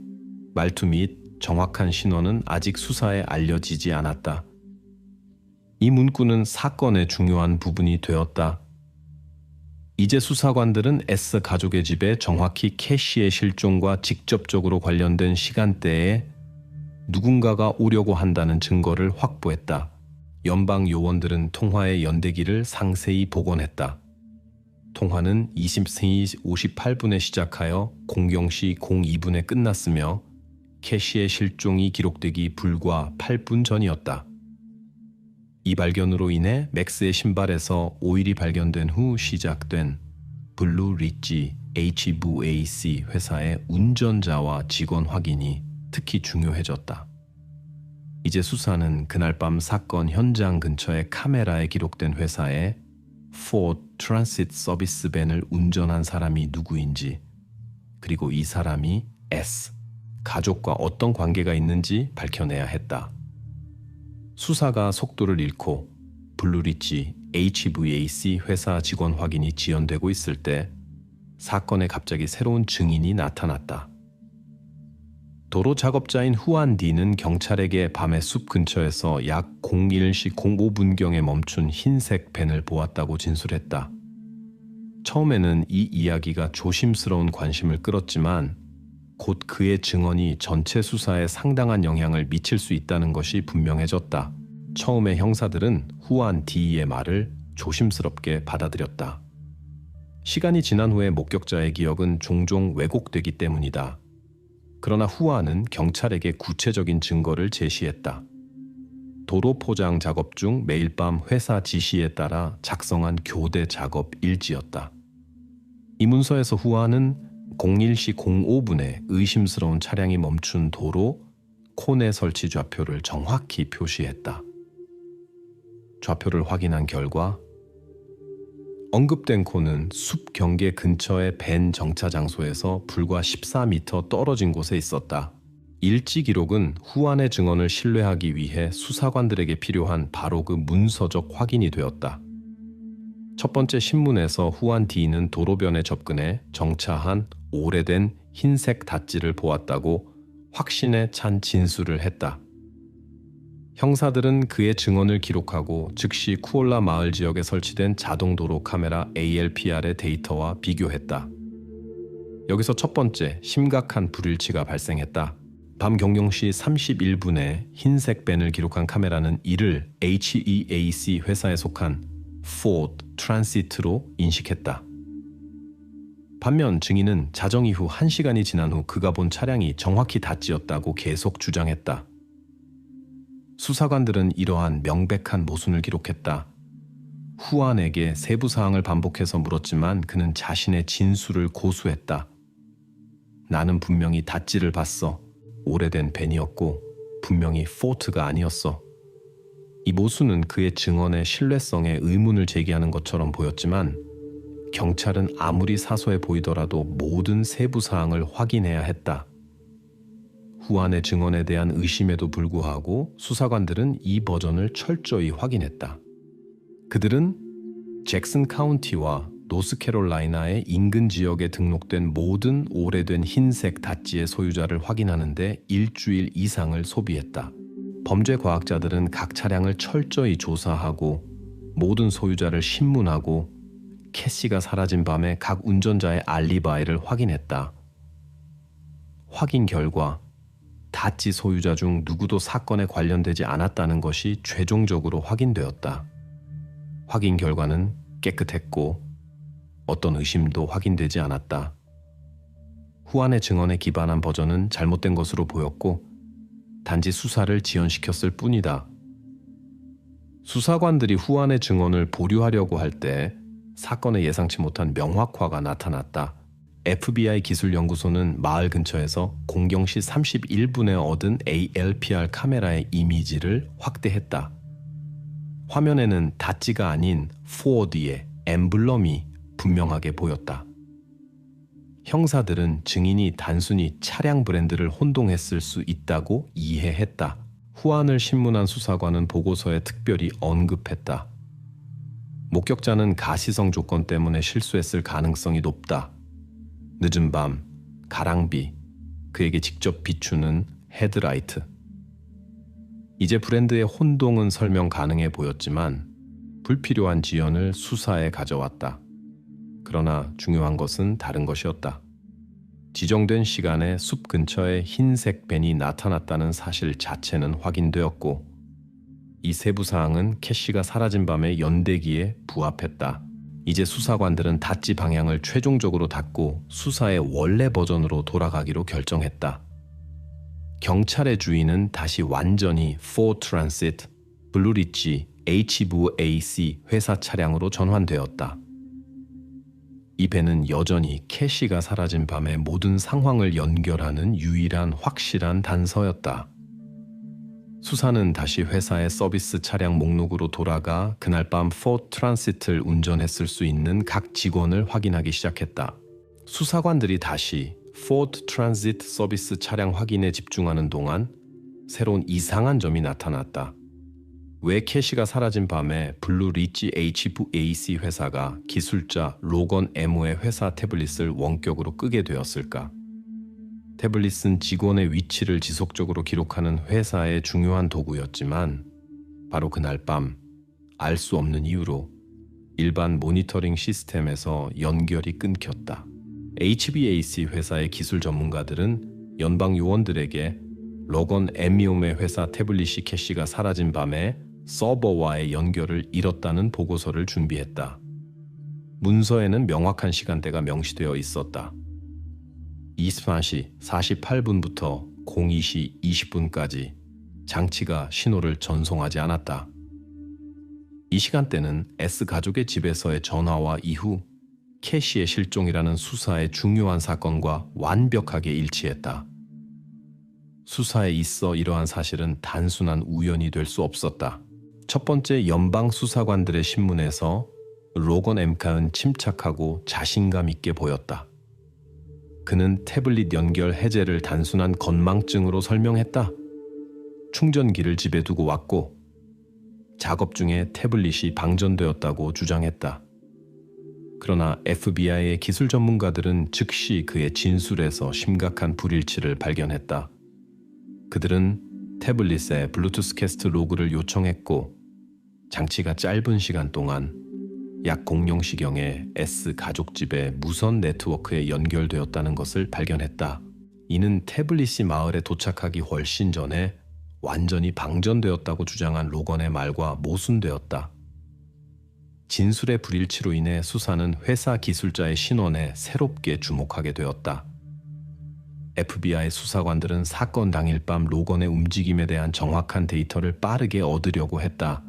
말투 및 정확한 신원은 아직 수사에 알려지지 않았다. 이 문구는 사건의 중요한 부분이 되었다. 이제 수사관들은 S 가족의 집에 정확히 캐시의 실종과 직접적으로 관련된 시간대에 누군가가 오려고 한다는 증거를 확보했다. 연방 요원들은 통화의 연대기를 상세히 복원했다. 통화는 23시 58분에 시작하여 00시 02분에 끝났으며 캐시의 실종이 기록되기 불과 8분 전이었다. 이 발견으로 인해 맥스의 신발에서 오일이 발견된 후 시작된 블루 리지 HVAC 회사의 운전자와 직원 확인이 특히 중요해졌다. 이제 수사는 그날 밤 사건 현장 근처의 카메라에 기록된 회사의 포드 트랜시트 서비스 밴을 운전한 사람이 누구인지, 그리고 이 사람이 S 가족과 어떤 관계가 있는지 밝혀내야 했다. 수사가 속도를 잃고 블루리지 HVAC 회사 직원 확인이 지연되고 있을 때 사건에 갑자기 새로운 증인이 나타났다. 도로 작업자인 후안 디는 경찰에게 밤에 숲 근처에서 약 01시 05분경에 멈춘 흰색 밴을 보았다고 진술했다. 처음에는 이 이야기가 조심스러운 관심을 끌었지만 곧 그의 증언이 전체 수사에 상당한 영향을 미칠 수 있다는 것이 분명해졌다. 처음에 형사들은 후안 디의 말을 조심스럽게 받아들였다. 시간이 지난 후에 목격자의 기억은 종종 왜곡되기 때문이다. 그러나 후안은 경찰에게 구체적인 증거를 제시했다. 도로 포장 작업 중 매일 밤 회사 지시에 따라 작성한 교대 작업 일지였다. 이 문서에서 후안은 01시 05분에 의심스러운 차량이 멈춘 도로 코네 설치 좌표를 정확히 표시했다. 좌표를 확인한 결과 언급된 코는 숲 경계 근처의 밴 정차 장소에서 불과 14m 떨어진 곳에 있었다. 일지 기록은 후안의 증언을 신뢰하기 위해 수사관들에게 필요한 바로 그 문서적 확인이 되었다. 첫 번째 신문에서 후안 디는 도로변에 접근해 정차한 오래된 흰색 다찌를 보았다고 확신에 찬 진술을 했다. 형사들은 그의 증언을 기록하고 즉시 쿠올라 마을 지역에 설치된 자동도로 카메라 ALPR의 데이터와 비교했다. 여기서 첫 번째 심각한 불일치가 발생했다. 밤 00시 31분에 흰색 밴을 기록한 카메라는 이를 HEAC 회사에 속한 포드 트랜시트로 인식했다. 반면 증인은 자정 이후 1시간이 지난 후 그가 본 차량이 정확히 다찌였다고 계속 주장했다. 수사관들은 이러한 명백한 모순을 기록했다. 후안에게 세부 사항을 반복해서 물었지만 그는 자신의 진술을 고수했다. 나는 분명히 다찌를 봤어. 오래된 밴이었고 분명히 포트가 아니었어. 이 모순은 그의 증언의 신뢰성에 의문을 제기하는 것처럼 보였지만 경찰은 아무리 사소해 보이더라도 모든 세부 사항을 확인해야 했다. 후안의 증언에 대한 의심에도 불구하고 수사관들은 이 버전을 철저히 확인했다. 그들은 잭슨 카운티와 노스캐롤라이나의 인근 지역에 등록된 모든 오래된 흰색 다찌의 소유자를 확인하는데 일주일 이상을 소비했다. 범죄 과학자들은 각 차량을 철저히 조사하고 모든 소유자를 신문하고 캐시가 사라진 밤에 각 운전자의 알리바이를 확인했다. 확인 결과 다찌 소유자 중 누구도 사건에 관련되지 않았다는 것이 최종적으로 확인되었다. 확인 결과는 깨끗했고 어떤 의심도 확인되지 않았다. 후안의 증언에 기반한 버전은 잘못된 것으로 보였고 단지 수사를 지연시켰을 뿐이다. 수사관들이 후안의 증언을 보류하려고 할 때 사건에 예상치 못한 명확화가 나타났다. FBI 기술연구소는 마을 근처에서 00시 31분에 얻은 ALPR 카메라의 이미지를 확대했다. 화면에는 다찌가 아닌 포드의 엠블럼이 분명하게 보였다. 형사들은 증인이 단순히 차량 브랜드를 혼동했을 수 있다고 이해했다. 후안을 신문한 수사관은 보고서에 특별히 언급했다. 목격자는 가시성 조건 때문에 실수했을 가능성이 높다. 늦은 밤, 가랑비, 그에게 직접 비추는 헤드라이트. 이제 브랜드의 혼동은 설명 가능해 보였지만 불필요한 지연을 수사에 가져왔다. 그러나 중요한 것은 다른 것이었다. 지정된 시간에 숲 근처에 흰색 밴이 나타났다는 사실 자체는 확인되었고 이 세부 사항은 캐시가 사라진 밤의 연대기에 부합했다. 이제 수사관들은 다찌 방향을 최종적으로 닫고 수사의 원래 버전으로 돌아가기로 결정했다. 경찰의 주의는 다시 완전히 Ford Transit, 블루리지 HVAC 회사 차량으로 전환되었다. 이 배는 여전히 캐시가 사라진 밤의 모든 상황을 연결하는 유일한 확실한 단서였다. 수사는 다시 회사의 서비스 차량 목록으로 돌아가 그날 밤 포드 트랜시트를 운전했을 수 있는 각 직원을 확인하기 시작했다. 수사관들이 다시 포드 트랜시트 서비스 차량 확인에 집중하는 동안 새로운 이상한 점이 나타났다. 왜 캐시가 사라진 밤에 블루 리지 HVAC 회사가 기술자 로건 M의 회사 태블릿을 원격으로 끄게 되었을까? 태블릿은 직원의 위치를 지속적으로 기록하는 회사의 중요한 도구였지만 바로 그날 밤 알 수 없는 이유로 일반 모니터링 시스템에서 연결이 끊겼다. HVAC 회사의 기술 전문가들은 연방 요원들에게 로건 M의 회사 태블릿이 캐시가 사라진 밤에 서버와의 연결을 잃었다는 보고서를 준비했다. 문서에는 명확한 시간대가 명시되어 있었다. 24시 48분부터 02시 20분까지 장치가 신호를 전송하지 않았다. 이 시간대는 S 가족의 집에서의 전화와 이후 캐시의 실종이라는 수사의 중요한 사건과 완벽하게 일치했다. 수사에 있어 이러한 사실은 단순한 우연이 될 수 없었다. 첫 번째 연방 수사관들의 신문에서 로건 M카는 침착하고 자신감 있게 보였다. 그는 태블릿 연결 해제를 단순한 건망증으로 설명했다. 충전기를 집에 두고 왔고 작업 중에 태블릿이 방전되었다고 주장했다. 그러나 FBI의 기술 전문가들은 즉시 그의 진술에서 심각한 불일치를 발견했다. 그들은 태블릿에 블루투스 캐스트 로그를 요청했고 장치가 짧은 시간 동안 약 00시경에 S 가족집의 무선 네트워크에 연결되었다는 것을 발견했다. 이는 태블릿이 마을에 도착하기 훨씬 전에 완전히 방전되었다고 주장한 로건의 말과 모순되었다. 진술의 불일치로 인해 수사는 회사 기술자의 신원에 새롭게 주목하게 되었다. FBI 수사관들은 사건 당일 밤 로건의 움직임에 대한 정확한 데이터를 빠르게 얻으려고 했다.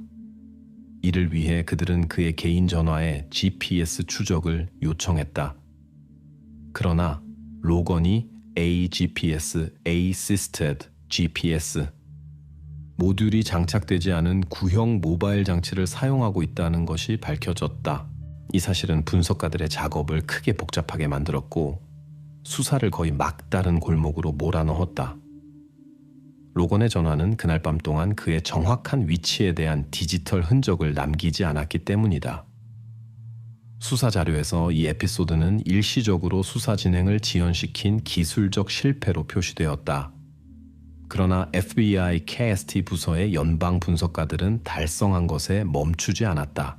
이를 위해 그들은 그의 개인 전화에 GPS 추적을 요청했다. 그러나 로건이 AGPS, Assisted GPS, 모듈이 장착되지 않은 구형 모바일 장치를 사용하고 있다는 것이 밝혀졌다. 이 사실은 분석가들의 작업을 크게 복잡하게 만들었고 수사를 거의 막다른 골목으로 몰아넣었다. 로건의 전화는 그날 밤 동안 그의 정확한 위치에 대한 디지털 흔적을 남기지 않았기 때문이다. 수사 자료에서 이 에피소드는 일시적으로 수사 진행을 지연시킨 기술적 실패로 표시되었다. 그러나 FBI KST 부서의 연방 분석가들은 달성한 것에 멈추지 않았다.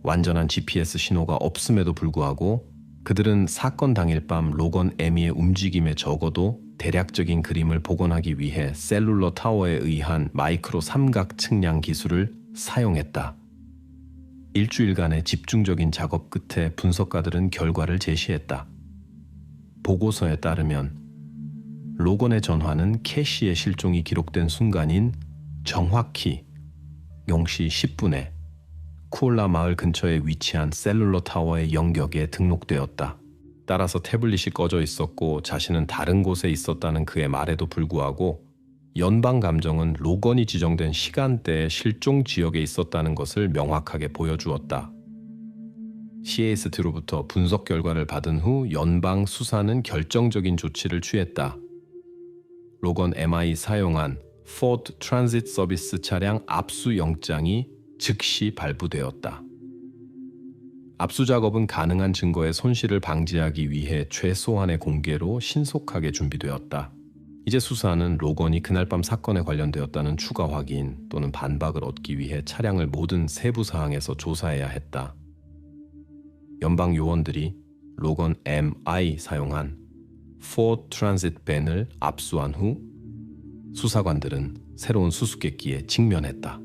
완전한 GPS 신호가 없음에도 불구하고 그들은 사건 당일 밤 로건 M의 움직임에 적어도 대략적인 그림을 복원하기 위해 셀룰러 타워에 의한 마이크로 삼각 측량 기술을 사용했다. 일주일간의 집중적인 작업 끝에 분석가들은 결과를 제시했다. 보고서에 따르면 로건의 전화는 캐시의 실종이 기록된 순간인 정확히 0시 10분에 쿠올라 마을 근처에 위치한 셀룰러 타워의 영역에 등록되었다. 따라서 태블릿이 꺼져 있었고 자신은 다른 곳에 있었다는 그의 말에도 불구하고 연방 감정은 로건이 지정된 시간대에 실종 지역에 있었다는 것을 명확하게 보여주었다. CAST로부터 분석 결과를 받은 후 연방 수사는 결정적인 조치를 취했다. 로건 MI 사용한 포드 트랜시트 서비스 차량 압수 영장이 즉시 발부되었다. 압수 작업은 가능한 증거의 손실을 방지하기 위해 최소한의 공개로 신속하게 준비되었다. 이제 수사는 로건이 그날 밤 사건에 관련되었다는 추가 확인 또는 반박을 얻기 위해 차량을 모든 세부 사항에서 조사해야 했다. 연방 요원들이 로건 MI 사용한 포드 트랜시트 밴을 압수한 후 수사관들은 새로운 수수께끼에 직면했다.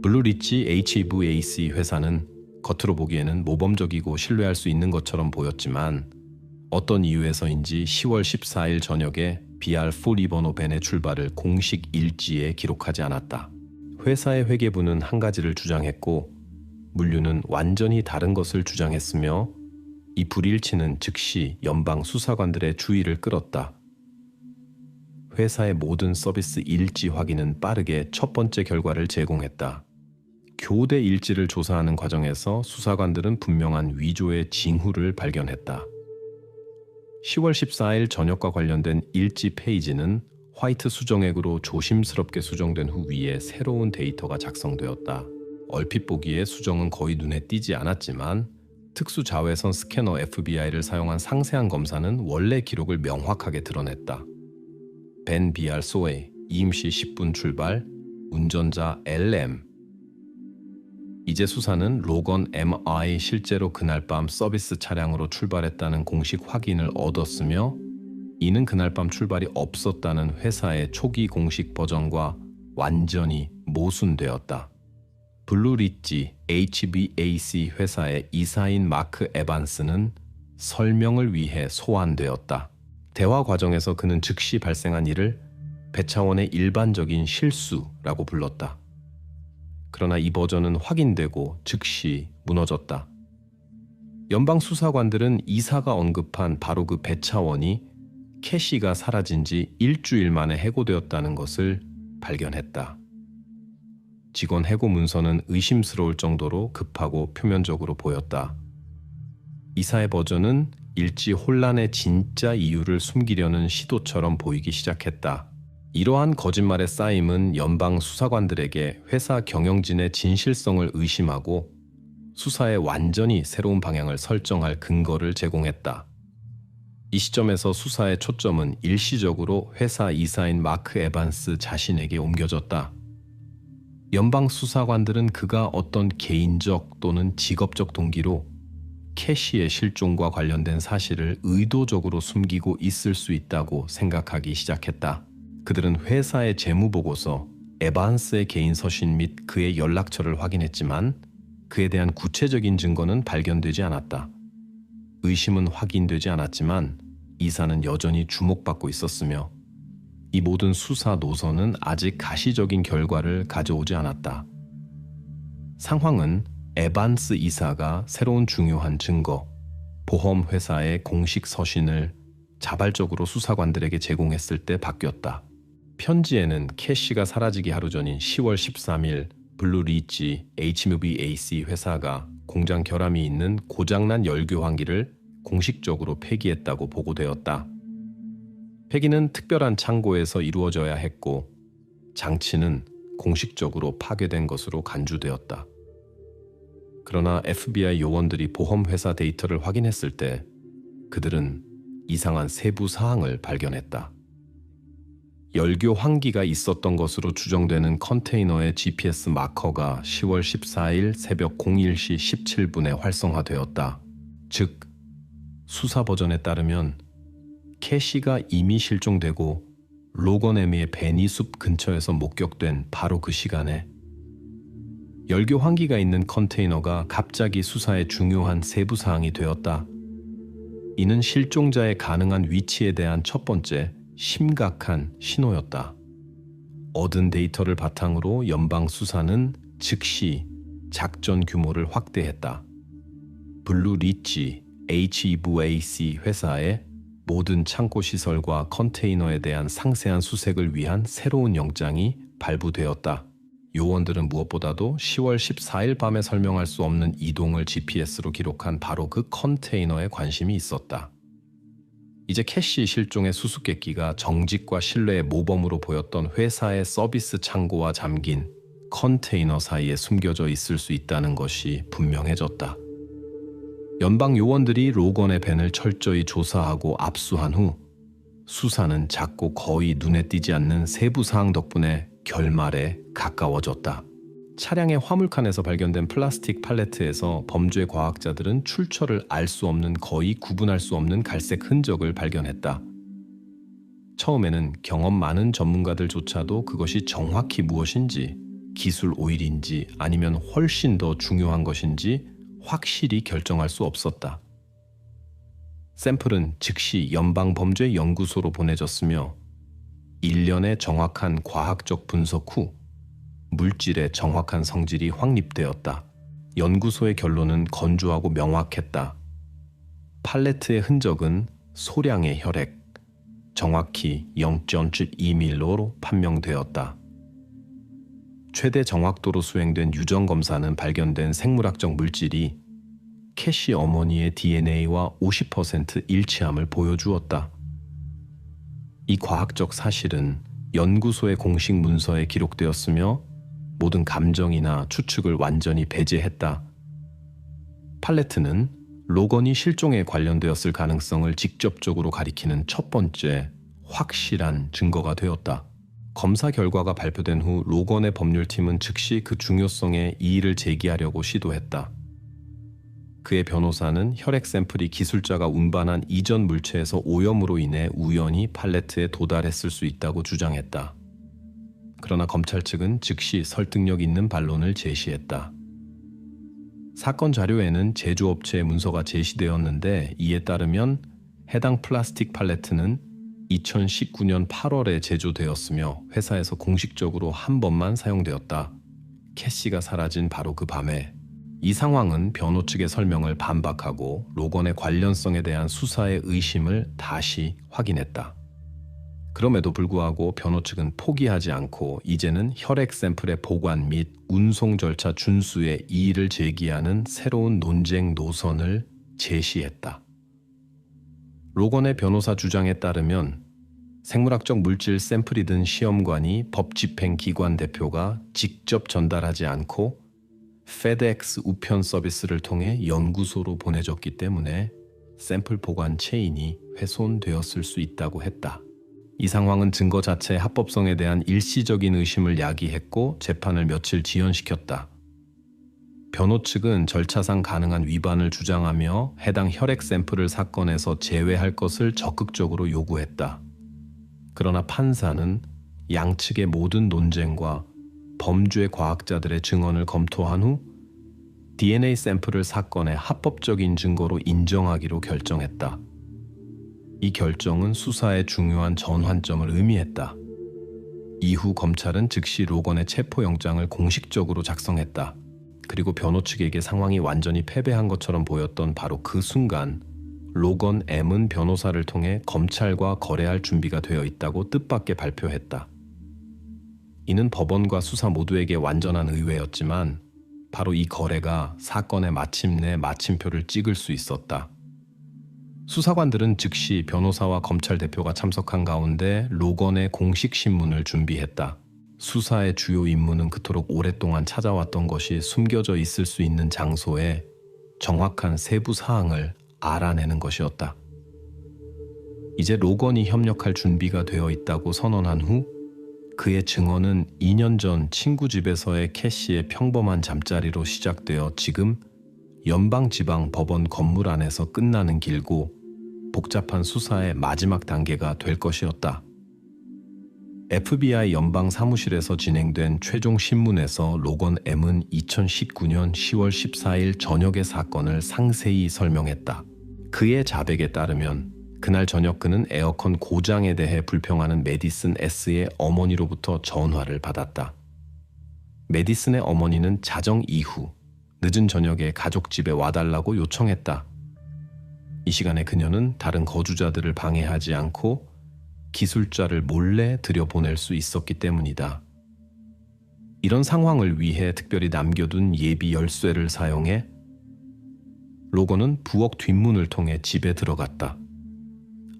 블루리지 HVAC 회사는 겉으로 보기에는 모범적이고 신뢰할 수 있는 것처럼 보였지만 어떤 이유에서인지 10월 14일 저녁에 BR4 번호 벤의 출발을 공식 일지에 기록하지 않았다. 회사의 회계부는 한 가지를 주장했고 물류는 완전히 다른 것을 주장했으며 이 불일치는 즉시 연방 수사관들의 주의를 끌었다. 회사의 모든 서비스 일지 확인은 빠르게 첫 번째 결과를 제공했다. 교대 일지를 조사하는 과정에서 수사관들은 분명한 위조의 징후를 발견했다. 10월 14일 저녁과 관련된 일지 페이지는 화이트 수정액으로 조심스럽게 수정된 후 위에 새로운 데이터가 작성되었다. 얼핏 보기에 수정은 거의 눈에 띄지 않았지만 특수 자외선 스캐너 FBI를 사용한 상세한 검사는 원래 기록을 명확하게 드러냈다. 벤 BR 소웨이, 이임시 10분 출발, 운전자 LM. 이제 수사는 로건 MI 실제로 그날 밤 서비스 차량으로 출발했다는 공식 확인을 얻었으며 이는 그날 밤 출발이 없었다는 회사의 초기 공식 버전과 완전히 모순되었다. 블루리지 HBAC 회사의 이사인 마크 에반스는 설명을 위해 소환되었다. 대화 과정에서 그는 즉시 발생한 일을 배차원의 일반적인 실수라고 불렀다. 그러나 이 버전은 확인되고 즉시 무너졌다. 연방 수사관들은 이사가 언급한 바로 그 배차원이 캐시가 사라진 지 일주일 만에 해고되었다는 것을 발견했다. 직원 해고 문서는 의심스러울 정도로 급하고 표면적으로 보였다. 이사의 버전은 일지 혼란의 진짜 이유를 숨기려는 시도처럼 보이기 시작했다. 이러한 거짓말의 쌓임은 연방 수사관들에게 회사 경영진의 진실성을 의심하고 수사에 완전히 새로운 방향을 설정할 근거를 제공했다. 이 시점에서 수사의 초점은 일시적으로 회사 이사인 마크 에반스 자신에게 옮겨졌다. 연방 수사관들은 그가 어떤 개인적 또는 직업적 동기로 캐시의 실종과 관련된 사실을 의도적으로 숨기고 있을 수 있다고 생각하기 시작했다. 그들은 회사의 재무보고서, 에반스의 개인 서신 및 그의 연락처를 확인했지만 그에 대한 구체적인 증거는 발견되지 않았다. 의심은 확인되지 않았지만 이사는 여전히 주목받고 있었으며 이 모든 수사 노선은 아직 가시적인 결과를 가져오지 않았다. 상황은 에반스 이사가 새로운 중요한 증거, 보험회사의 공식 서신을 자발적으로 수사관들에게 제공했을 때 바뀌었다. 편지에는 캐시가 사라지기 하루 전인 10월 13일 블루리지 HBAC 회사가 공장 결함이 있는 고장난 열교환기를 공식적으로 폐기했다고 보고되었다. 폐기는 특별한 창고에서 이루어져야 했고 장치는 공식적으로 파괴된 것으로 간주되었다. 그러나 FBI 요원들이 보험회사 데이터를 확인했을 때 그들은 이상한 세부 사항을 발견했다. 열교 환기가 있었던 것으로 추정되는 컨테이너의 GPS 마커가 10월 14일 새벽 01시 17분에 활성화되었다. 즉, 수사 버전에 따르면 캐시가 이미 실종되고 로건 에미의 베니 숲 근처에서 목격된 바로 그 시간에 열교 환기가 있는 컨테이너가 갑자기 수사의 중요한 세부 사항이 되었다. 이는 실종자의 가능한 위치에 대한 첫 번째 심각한 신호였다. 얻은 데이터를 바탕으로 연방 수사는 즉시 작전 규모를 확대했다. 블루리지 HBAC 회사의 모든 창고 시설과 컨테이너에 대한 상세한 수색을 위한 새로운 영장이 발부되었다. 요원들은 무엇보다도 10월 14일 밤에 설명할 수 없는 이동을 GPS로 기록한 바로 그 컨테이너에 관심이 있었다. 이제 캐시 실종의 수수께끼가 정직과 신뢰의 모범으로 보였던 회사의 서비스 창고와 잠긴 컨테이너 사이에 숨겨져 있을 수 있다는 것이 분명해졌다. 연방 요원들이 로건의 벤을 철저히 조사하고 압수한 후 수사는 작고 거의 눈에 띄지 않는 세부 사항 덕분에 결말에 가까워졌다. 차량의 화물칸에서 발견된 플라스틱 팔레트에서 범죄 과학자들은 출처를 알 수 없는 거의 구분할 수 없는 갈색 흔적을 발견했다. 처음에는 경험 많은 전문가들조차도 그것이 정확히 무엇인지, 기술 오일인지 아니면 훨씬 더 중요한 것인지 확실히 결정할 수 없었다. 샘플은 즉시 연방범죄연구소로 보내졌으며 1년의 정확한 과학적 분석 후 물질의 정확한 성질이 확립되었다. 연구소의 결론은 건조하고 명확했다. 팔레트의 흔적은 소량의 혈액, 정확히 0.72밀로로 판명되었다. 최대 정확도로 수행된 유전 검사는 발견된 생물학적 물질이 캐시 어머니의 DNA와 50% 일치함을 보여주었다. 이 과학적 사실은 연구소의 공식 문서에 기록되었으며 모든 감정이나 추측을 완전히 배제했다. 팔레트는 로건이 실종에 관련되었을 가능성을 직접적으로 가리키는 첫 번째 확실한 증거가 되었다. 검사 결과가 발표된 후 로건의 법률팀은 즉시 그 중요성에 이의를 제기하려고 시도했다. 그의 변호사는 혈액 샘플이 기술자가 운반한 이전 물체에서 오염으로 인해 우연히 팔레트에 도달했을 수 있다고 주장했다. 그러나 검찰 측은 즉시 설득력 있는 반론을 제시했다. 사건 자료에는 제조업체의 문서가 제시되었는데 이에 따르면 해당 플라스틱 팔레트는 2019년 8월에 제조되었으며 회사에서 공식적으로 한 번만 사용되었다. 캐시가 사라진 바로 그 밤에 이 상황은 변호 측의 설명을 반박하고 로건의 관련성에 대한 수사의 의심을 다시 확인했다. 그럼에도 불구하고 변호 측은 포기하지 않고 이제는 혈액 샘플의 보관 및 운송 절차 준수에 이의를 제기하는 새로운 논쟁 노선을 제시했다. 로건의 변호사 주장에 따르면 생물학적 물질 샘플이든 시험관이 법집행기관 대표가 직접 전달하지 않고 페덱스 우편 서비스를 통해 연구소로 보내졌기 때문에 샘플 보관 체인이 훼손되었을 수 있다고 했다. 이 상황은 증거 자체의 합법성에 대한 일시적인 의심을 야기했고 재판을 며칠 지연시켰다. 변호 측은 절차상 가능한 위반을 주장하며 해당 혈액 샘플을 사건에서 제외할 것을 적극적으로 요구했다. 그러나 판사는 양측의 모든 논쟁과 범죄 과학자들의 증언을 검토한 후 DNA 샘플을 사건의 합법적인 증거로 인정하기로 결정했다. 이 결정은 수사의 중요한 전환점을 의미했다. 이후 검찰은 즉시 로건의 체포영장을 공식적으로 작성했다. 그리고 변호 측에게 상황이 완전히 패배한 것처럼 보였던 바로 그 순간 로건 M은 변호사를 통해 검찰과 거래할 준비가 되어 있다고 뜻밖의 발표했다. 이는 법원과 수사 모두에게 완전한 의외였지만 바로 이 거래가 사건의 마침내 마침표를 찍을 수 있었다. 수사관들은 즉시 변호사와 검찰 대표가 참석한 가운데 로건의 공식 신문을 준비했다. 수사의 주요 임무는 그토록 오랫동안 찾아왔던 것이 숨겨져 있을 수 있는 장소에 정확한 세부 사항을 알아내는 것이었다. 이제 로건이 협력할 준비가 되어 있다고 선언한 후 그의 증언은 2년 전 친구 집에서의 캐시의 평범한 잠자리로 시작되어 지금 연방지방법원 건물 안에서 끝나는 길고 복잡한 수사의 마지막 단계가 될 것이었다. FBI 연방 사무실에서 진행된 최종 신문에서 로건 M은 2019년 10월 14일 저녁의 사건을 상세히 설명했다. 그의 자백에 따르면 그날 저녁 그는 에어컨 고장에 대해 불평하는 메디슨 S의 어머니로부터 전화를 받았다. 메디슨의 어머니는 자정 이후 늦은 저녁에 가족 집에 와달라고 요청했다. 이 시간에 그녀는 다른 거주자들을 방해하지 않고 기술자를 몰래 들여보낼 수 있었기 때문이다. 이런 상황을 위해 특별히 남겨둔 예비 열쇠를 사용해 로건은 부엌 뒷문을 통해 집에 들어갔다.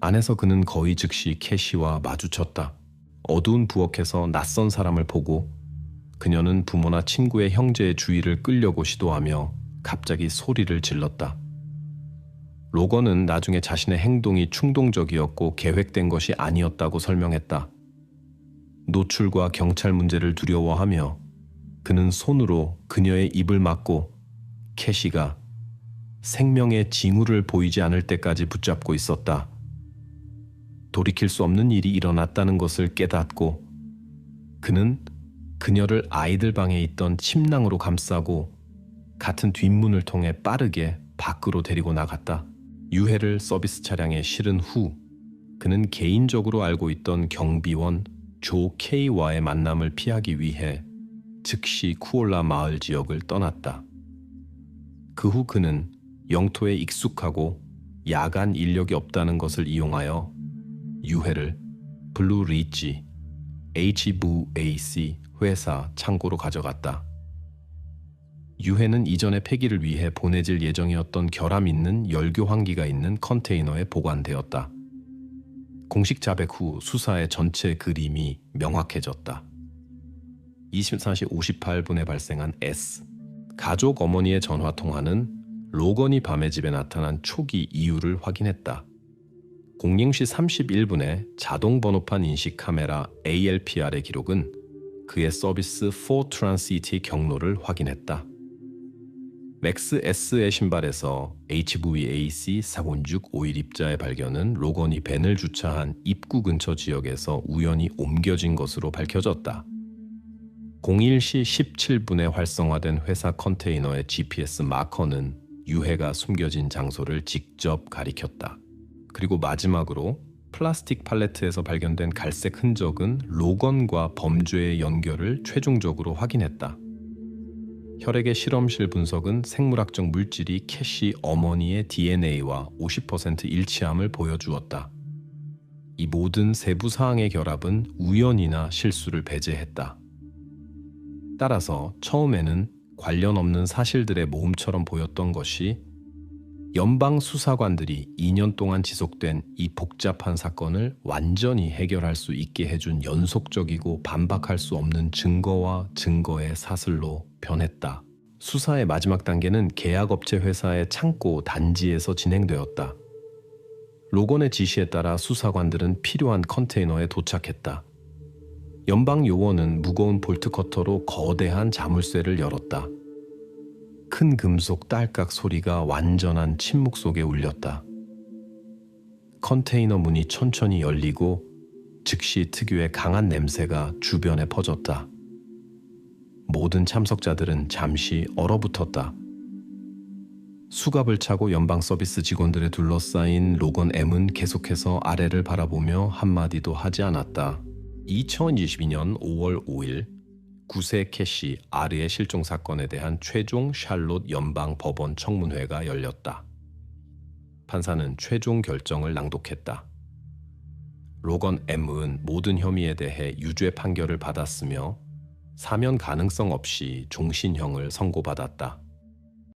안에서 그는 거의 즉시 캐시와 마주쳤다. 어두운 부엌에서 낯선 사람을 보고 그녀는 부모나 친구의 형제의 주의를 끌려고 시도하며 갑자기 소리를 질렀다. 로건은 나중에 자신의 행동이 충동적이었고 계획된 것이 아니었다고 설명했다. 노출과 경찰 문제를 두려워하며 그는 손으로 그녀의 입을 막고 캐시가 생명의 징후를 보이지 않을 때까지 붙잡고 있었다. 돌이킬 수 없는 일이 일어났다는 것을 깨닫고 그는 그녀를 아이들 방에 있던 침낭으로 감싸고 같은 뒷문을 통해 빠르게 밖으로 데리고 나갔다. 유해를 서비스 차량에 실은 후 그는 개인적으로 알고 있던 경비원 조 K와의 만남을 피하기 위해 즉시 쿠올라 마을 지역을 떠났다. 그 후 그는 영토에 익숙하고 야간 인력이 없다는 것을 이용하여 유해를 블루 리지 HVAC 회사 창고로 가져갔다. 유해는 이전의 폐기를 위해 보내질 예정이었던 결함 있는 열교환기가 있는 컨테이너에 보관되었다. 공식 자백 후 수사의 전체 그림이 명확해졌다. 24시 58분에 발생한 S. 가족 어머니의 전화통화는 로건이 밤에 집에 나타난 초기 이유를 확인했다. 00시 31분에 자동 번호판 인식 카메라 ALPR의 기록은 그의 서비스 4 트란시티 경로를 확인했다. 맥스 S의 신발에서 HVAC 406 오일 입자의 발견은 로건이 벤을 주차한 입구 근처 지역에서 우연히 옮겨진 것으로 밝혀졌다. 01시 17분에 활성화된 회사 컨테이너의 GPS 마커는 유해가 숨겨진 장소를 직접 가리켰다. 그리고 마지막으로 플라스틱 팔레트에서 발견된 갈색 흔적은 로건과 범죄의 연결을 최종적으로 확인했다. 혈액의 실험실 분석은 생물학적 물질이 캐시 어머니의 DNA와 50% 일치함을 보여주었다. 이 모든 세부 사항의 결합은 우연이나 실수를 배제했다. 따라서 처음에는 관련 없는 사실들의 모음처럼 보였던 것이 연방 수사관들이 2년 동안 지속된 이 복잡한 사건을 완전히 해결할 수 있게 해준 연속적이고 반박할 수 없는 증거와 증거의 사슬로 변했다. 수사의 마지막 단계는 계약업체 회사의 창고 단지에서 진행되었다. 로건의 지시에 따라 수사관들은 필요한 컨테이너에 도착했다. 연방 요원은 무거운 볼트 커터로 거대한 자물쇠를 열었다. 큰 금속 딸깍 소리가 완전한 침묵 속에 울렸다. 컨테이너 문이 천천히 열리고 즉시 특유의 강한 냄새가 주변에 퍼졌다. 모든 참석자들은 잠시 얼어붙었다. 수갑을 차고 연방 서비스 직원들에 둘러싸인 로건 M은 계속해서 아래를 바라보며 한마디도 하지 않았다. 2022년 5월 5일 9세 캐시 R의 실종 사건에 대한 최종 샬롯 연방 법원 청문회가 열렸다. 판사는 최종 결정을 낭독했다. 로건 M은 모든 혐의에 대해 유죄 판결을 받았으며 사면 가능성 없이 종신형을 선고받았다.